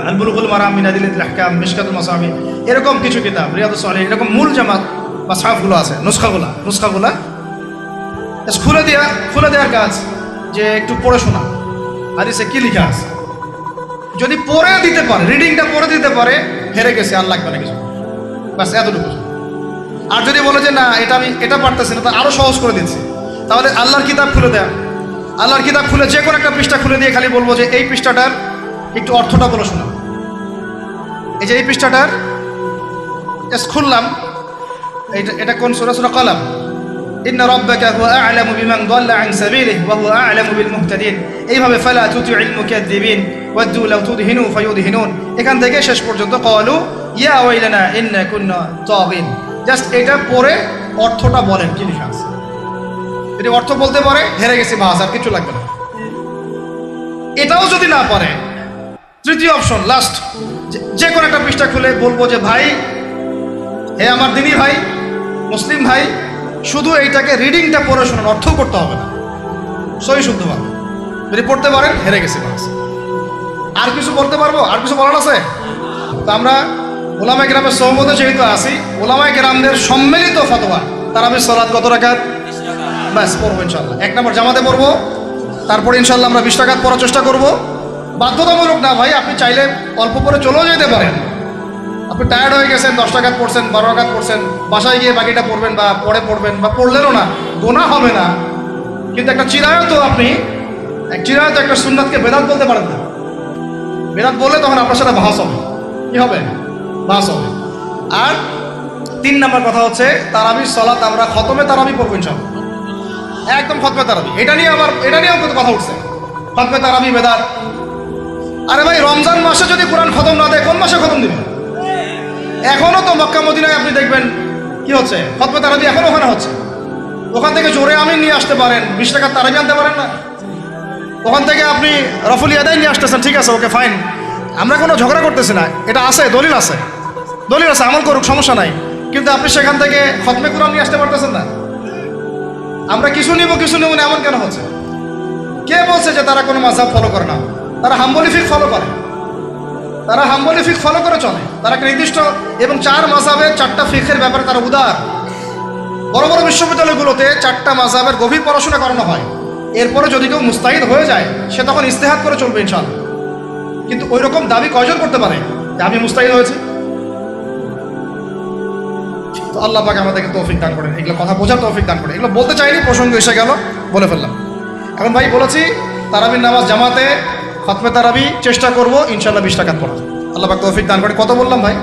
আল বুলুগুল মারাম মিন আদিল্লাতিল আহকাম, মিশকাতুল মাসাবি, এরকম কিছু কিতাব, রিয়াদুস সালিহিন, এরকম মূল জামাত মাসহাফগুলো আছে, নুসখাগুলা খুলে দেওয়ার কাজ, যে একটু পড়ে শোনা হাদিসে কি লেখা আছে। যদি পড়ে দিতে পারে, রিডিংটা পড়ে দিতে পারে, হেরে গেছে, আর লাগবে না কিছু, বাস এতটুকু। আর যদি বলে যে না এটা পারতেছি না, তা আরো সহজ করে দিচ্ছি, তাহলে আল্লাহর কিতাব খুলে দেয়, আল্লাহর কিতাব খুলে যে কোনো একটা পৃষ্ঠা খুলে দিয়ে খালি বলবো যে এই পৃষ্ঠাটার একটু অর্থটা বলে শোনা। এই যে এই পৃষ্ঠাটার খুললাম, এটা কোন সূরা? সূরা কলম। ইন্না রাব্বাকা হুয়া আ'লামু বিমান দাল্লা আন সাবিলিহি ওয়া হুয়া আ'লামু বিল মুহতাদিন। এইভাবে ফালা তুতি'ল মুকাদ্দিবিন ওয়াদ্দু লাউ তুদহিনু ফায়ুদহিনুন, এখান থেকে শেষ পর্যন্ত ক্বালু ইয়া ওয়াইলানা ইন্না কুন্না তাগিন। জাস্ট এটা পড়ে অর্থটা বলেন কি লেখা আছে। যদি অর্থ বলতে পারে, হেরে গেছি, বাস, আর কিছু লাগবে না। এটাও যদি না পারে, তৃতীয় অপশন, লাস্ট, যে কোনো একটা পৃষ্ঠা খুলে বলবো যে ভাই, হে আমার দিনী ভাই, মুসলিম ভাই, শুধু এইটাকে রিডিংটা পড়ে শোনান, অর্থ করতে হবে না, সহি শুদ্ধভাবে। যদি পড়তে পারেন, হেরে গেছে, বাস। আর কিছু বলতে পারবো? আর কিছু বলার আছে? তো আমরা ওলামায়ে কেরামের সহমতে যেহেতু আছি, ওলামায়ে কেরামদের সম্মিলিত ফতোয়া, তারাবির সালাত কত রাকাত? ব্যাস, পড়বো ইনশাল্লাহ। 1 নম্বর জামাতে পড়বো, তারপর ইনশাল্লাহ আমরা 20 রাকাত পড়ার চেষ্টা করব। বাধ্যতামূলক না ভাই, আপনি চাইলে অল্প করে চলেও যেতে পারেন। আপনি টায়ার্ড হয়ে গেছেন, 10 রাকাত পড়ছেন, 12 রাকাত পড়ছেন, বাসায় গিয়ে বাকিটা পড়বেন, বা পরে পড়বেন, বা পড়লেনও না, গোনাহ হবে না। কিন্তু একটা চিরায়ত, আপনি চিরায়ত একটা সুন্নাতকে বেদাত বলতে পারেন না। বেদাত বললে তখন আপনার সাথে বাহাস হবে। কি হবে? বাহাস হবে। আর 3 নম্বর কথা হচ্ছে, তারাবির সালাত আমরা খতমে তারাবি পড়বো ইনশাআল্লাহ, একদম খতমে তারাবি। এটা নিয়েও কিন্তু কথা উঠছে, খতমে তারাবি বেদাত। আরে ভাই, রমজান মাসে যদি কোরআন খতম না দেয়, কোন মাসে খতম দিবে? এখনো তো মক্কা মদিনায় আপনি দেখবেন কি হচ্ছে, খতমে তারাবি এখনো ওখানে হচ্ছে। ওখান থেকে জোরে আমিন নিয়ে আসতে পারেন, 20 টাকার তারাবি আনতে পারেন না? ওখান থেকে আপনি রফুল ইয়াদাইন নিয়ে আসতেছেন, ঠিক আছে, ওকে ফাইন, আমরা কোনো ঝগড়া করতেছি না, এটা আছে, দলিল আছে, আমল করুক, সমস্যা নাই। কিন্তু আপনি সেখান থেকে খতমে কোরআন নিয়ে আসতে পারতেছেন না। আমরা কিছু নিব না, এমন কেন হচ্ছে? কে বলছে যে তারা কোনো মাযহাব ফলো করে না? তারা হাম্বলি ফিকহ ফলো করে, চলে। তারা একটা নির্দিষ্ট এবং 4 মাযহাবের 4টা ফিকহের ব্যাপারে তারা উদার। বড় বড় বিশ্ববিদ্যালয়গুলোতে 4টা মাযহাবের গভীর পড়াশোনা করানো হয়। এরপরে যদি কেউ মুস্তাহিদ হয়ে যায়, সে তখন ইজতিহাদ করে চলবে ইনশাআল্লাহ। কিন্তু ওই রকম দাবি কয়জন করতে পারে যে আমি মুস্তাহিদ হয়েছি? তো আল্লাহ পাক আমাদেরকে তৌফিক দান করেন, এগুলো কথা বোঝার তৌফিক দান করেন। এগুলো বলতে চাইনি, প্রসঙ্গ এসে গেল, বলে ফেললাম। এখন ভাই বলেছি, তারাবির নামাজ জামাতে, খতমে তারাবি চেষ্টা করবো ইনশাআল্লাহ 20 রাকাত পড়া। আল্লাহ পাক তৌফিক দান করে। কত বললাম ভাই?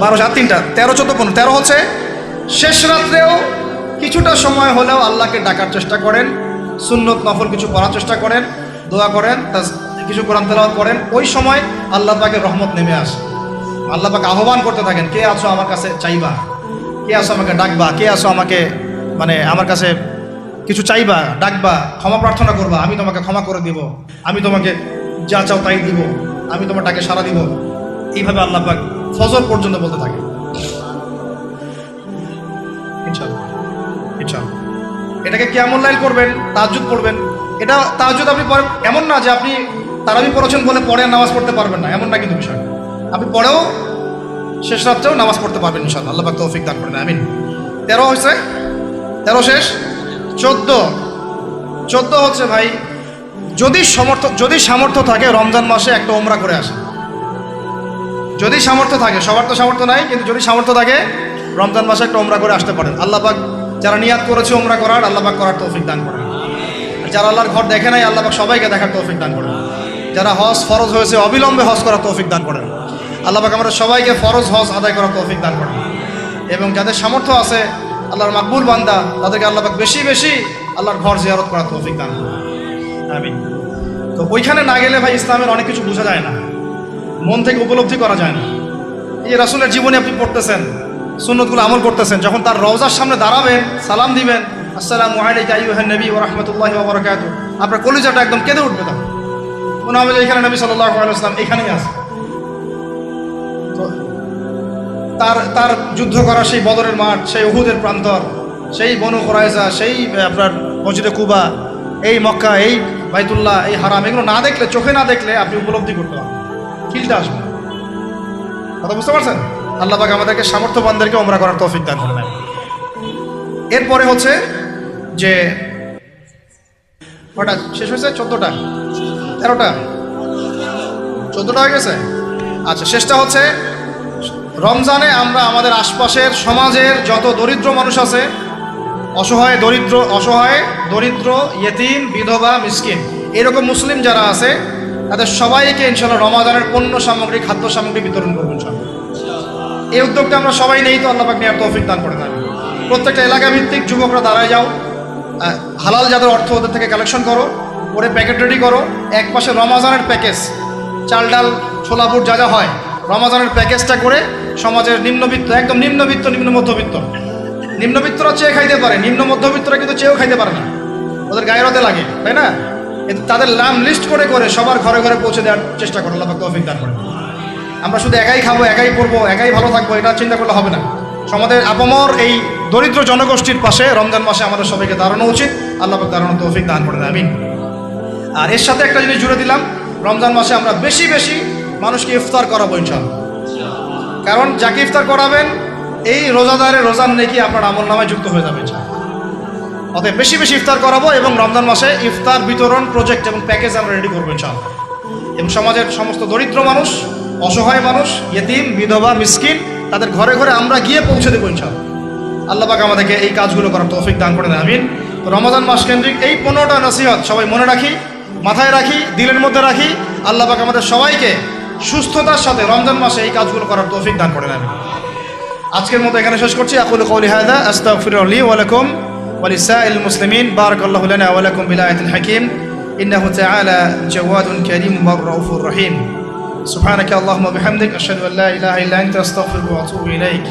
12 আর 3টা 13, 14, 15। 13 হচ্ছে শেষ রাত্রেও কিছুটা সময় হলেও আল্লাহকে ডাকার চেষ্টা করেন, সুন্নত নফল কিছু করার চেষ্টা করেন, দোয়া করেন, কিছু কোরআন তেলাওয়াত করেন। ওই সময় আল্লাহ পাকের রহমত নেমে আসে। আল্লাহ পাক আহ্বান করতে থাকেন, কে আছো আমার কাছে চাইবা, কে আছো আমাকে ডাকবা, কে আছো আমাকে আমার কাছে কিছু চাইবা, ডাকবা, ক্ষমা প্রার্থনা করবা, আমি তোমাকে ক্ষমা করে দিব, আমি তোমাকে যা চাও তাই দিব, আমি তোমার ডাকে সাড়া দিব। এইভাবে আল্লাহ পাক ফজর পর্যন্ত বলতে থাকে। ইনশাআল্লাহ এটাকে কিয়ামুল লাইল করবেন, তাহাজ্জুদ পড়বেন। এটা তাহাজ্জুদ আপনি পড়েন, এমন না যে আপনি তারাবি পড়েছেন বলে পরে নামাজ পড়তে পারবেন না, এমন না কিন্তু বিষয়। আপনি পরেও শেষ রাত্রেও নামাজ পড়তে পারবেন ইনশাআল্লাহ। আল্লাহ পাক তৌফিক দান করেন, আমিন। 13 হয়েছে, 13 শেষ। 14 হচ্ছে ভাই, যদি সামর্থ্য থাকে রমজান মাসে একটা উমরা করে আসে। যদি সামর্থ্য থাকে, সবার তো সামর্থ্য নাই, কিন্তু যদি সামর্থ্য থাকে রমজান মাসে একটা উমরা করে আসতে পারেন। আল্লাহ পাক যারা নিয়াত করেছে উমরা করার, আল্লাহ পাক করার তৌফিক দান করেন। যারা আল্লাহর ঘর দেখে নাই, আল্লাহ পাক সবাইকে দেখার তৌফিক দান করেন। যারা হজ ফরজ হয়েছে, অবিলম্বে হজ করার তৌফিক দান করেন। আল্লাহ পাক আমরা সবাইকে ফরজ হজ আদায় করার তৌফিক দান করেন। এবং যাদের সামর্থ্য আছে, আল্লাহর মাকবুল বান্দা, তাদেরকে আল্লাহ পাক বেশি বেশি আল্লাহর ঘর জিয়ারত করার তৌফিক দান করেন, আমিন। তো ওইখানে না গেলে ভাই ইসলামের অনেক কিছু বোঝা যায় না, মন থেকে উপলব্ধি করা যায় না। এই রাসূলের জীবনে আপনি পড়তেছেন, সুন্নতগুলো আমল করতেছেন, যখন তার রওজার সামনে দাঁড়াবেন, সালাম দিবেন, আসসালামু আলাইকা আইয়ুহান নবী ওয়া রাহমাতুল্লাহি ওয়া বারাকাতুহু, আপনার কলিজাটা একদম কেঁদে উঠবে। তখন মনে হবে যে এখানে নবী সাল্লাল্লাহু আলাইহি ওয়াসাল্লাম এখানেই আছে। তো তার যুদ্ধ করা সেই বদরের মাঠ, সেই উহুদের প্রান্তর, সেই বনু কুরাইজা, সেই আপনার মসজিদে কুবা, এই মক্কা, এই বাইতুল্লাহ, এই হারাম, এগুলো না দেখলে, চোখে না দেখলে আপনি উপলব্ধি করতে পারবেন। ফিলটা আসবে না। কথা বুঝতে পারছেন? আল্লাহ পাক আমাদেরকে সামর্থ্যবানদেরকে ওমরা করার তৌফিক দান করেন। এরপরে হচ্ছে যে কটা শেষ হয়েছে? 14টা 13টা 14টা হয়ে গেছে। আচ্ছা, শেষটা হচ্ছে রমজানে আমরা আমাদের আশপাশের সমাজের যত দরিদ্র মানুষ আছে, অসহায় দরিদ্র ইয়েতিম বিধবা মিসকিন এরকম মুসলিম যারা আছে তাদের সবাইকে ইনশাআল্লাহ রমজানের পণ্য সামগ্রী খাদ্য সামগ্রী বিতরণ করবেন ইনশাআল্লাহ। এই উদ্যোগটা আমরা সবাই নেই তো আল্লাহ পাক নেওয়ার তৌফিক দান করে দেন। প্রত্যেকটা এলাকা ভিত্তিক যুবকরা দাঁড়ায় যাও, হালাল যাদের অর্থ ওদের থেকে কালেকশন করো, করে প্যাকেট রেডি করো। এক পাশে রমজানের প্যাকেজ, চাল ডাল ছোলা বুট যা যা হয়, রমজানের প্যাকেজটা করে সমাজের নিম্নবিত্ত, একদম নিম্নবিত্ত নিম্ন মধ্যবিত্ত, নিম্নবিত্তরা চেয়ে খাইতে পারে, নিম্ন মধ্যবিত্তরা কিন্তু চেয়েও খাইতে পারে না, ওদের গায়ের হতে লাগে, তাই না? কিন্তু তাদের নাম লিস্ট করে করে সবার ঘরে ঘরে পৌঁছে দেওয়ার চেষ্টা করো। আল্লাহ পাক তৌফিক দান করে। আমরা শুধু একাই খাবো, একাই পড়বো, একাই ভালো থাকবো, এটা চিন্তা করলে হবে না। সমাজের আপামর এই দরিদ্র জনগোষ্ঠীর পাশে রমজান মাসে আমাদের সবাইকে দাঁড়ানো উচিত। আল্লাহ পাক দাঁড়ানো তৌফিক দান করে দেন, আমিন। আর এর সাথে একটা জিনিস জুড়ে দিলাম, রমজান মাসে আমরা বেশি বেশি মানুষকে ইফতার করাবো ইনশাআল্লাহ। কারণ যাকে ইফতার করাবেন এই রোজাদারের রোজার নেকি আপনার আমল নামায় যুক্ত হয়ে যাবে ইনশাআল্লাহ। অতএব বেশি বেশি ইফতার করাবো এবং রমজান মাসে ইফতার বিতরণ প্রজেক্ট এবং প্যাকেজ আমরা রেডি করবো ইনশাআল্লাহ। এবং সমাজের সমস্ত দরিদ্র মানুষ, অসহায় মানুষ, ইয়েতিম বিধবা মিসকিন তাদের ঘরে ঘরে আমরা গিয়ে পৌঁছে দেবো ইনশাআল্লাহ। আল্লাহ পাক আমাদেরকে এই কাজগুলো করার তৌফিক দান করে দেন, আমিন। তো রমজান মাস কেন্দ্রিক এই 15টা নসিহত সবাই মনে রাখি, মাথায় রাখি, দিলের মধ্যে রাখি। আল্লাহ পাক আমাদের সবাইকে সুস্থতার সাথে রমজান মাসে এই কাজগুলো করার তৌফিক দান করে দেন। আজকের মতো এখানে শেষ করছি। আকুলু কওলি হাযা আস্তাগফিরুল্লাহ লি ওয়া লাকুম ওয়া লিসাইল মুসলিমিন। বারাকাল্লাহু লানা ওয়া লাকুম বিল আয়াতিল হাকীম। ইন্নাহু তাআলা জাওয়াদুন কারীমুন রাউফুর রহিম। সুবহানাকা আল্লাহুম্মা বিহামদিক আশহাদু আল লা ইলাহা ইল্লা আনতা আস্তাগফিরুকা ওয়া আতুবু ইলাইক।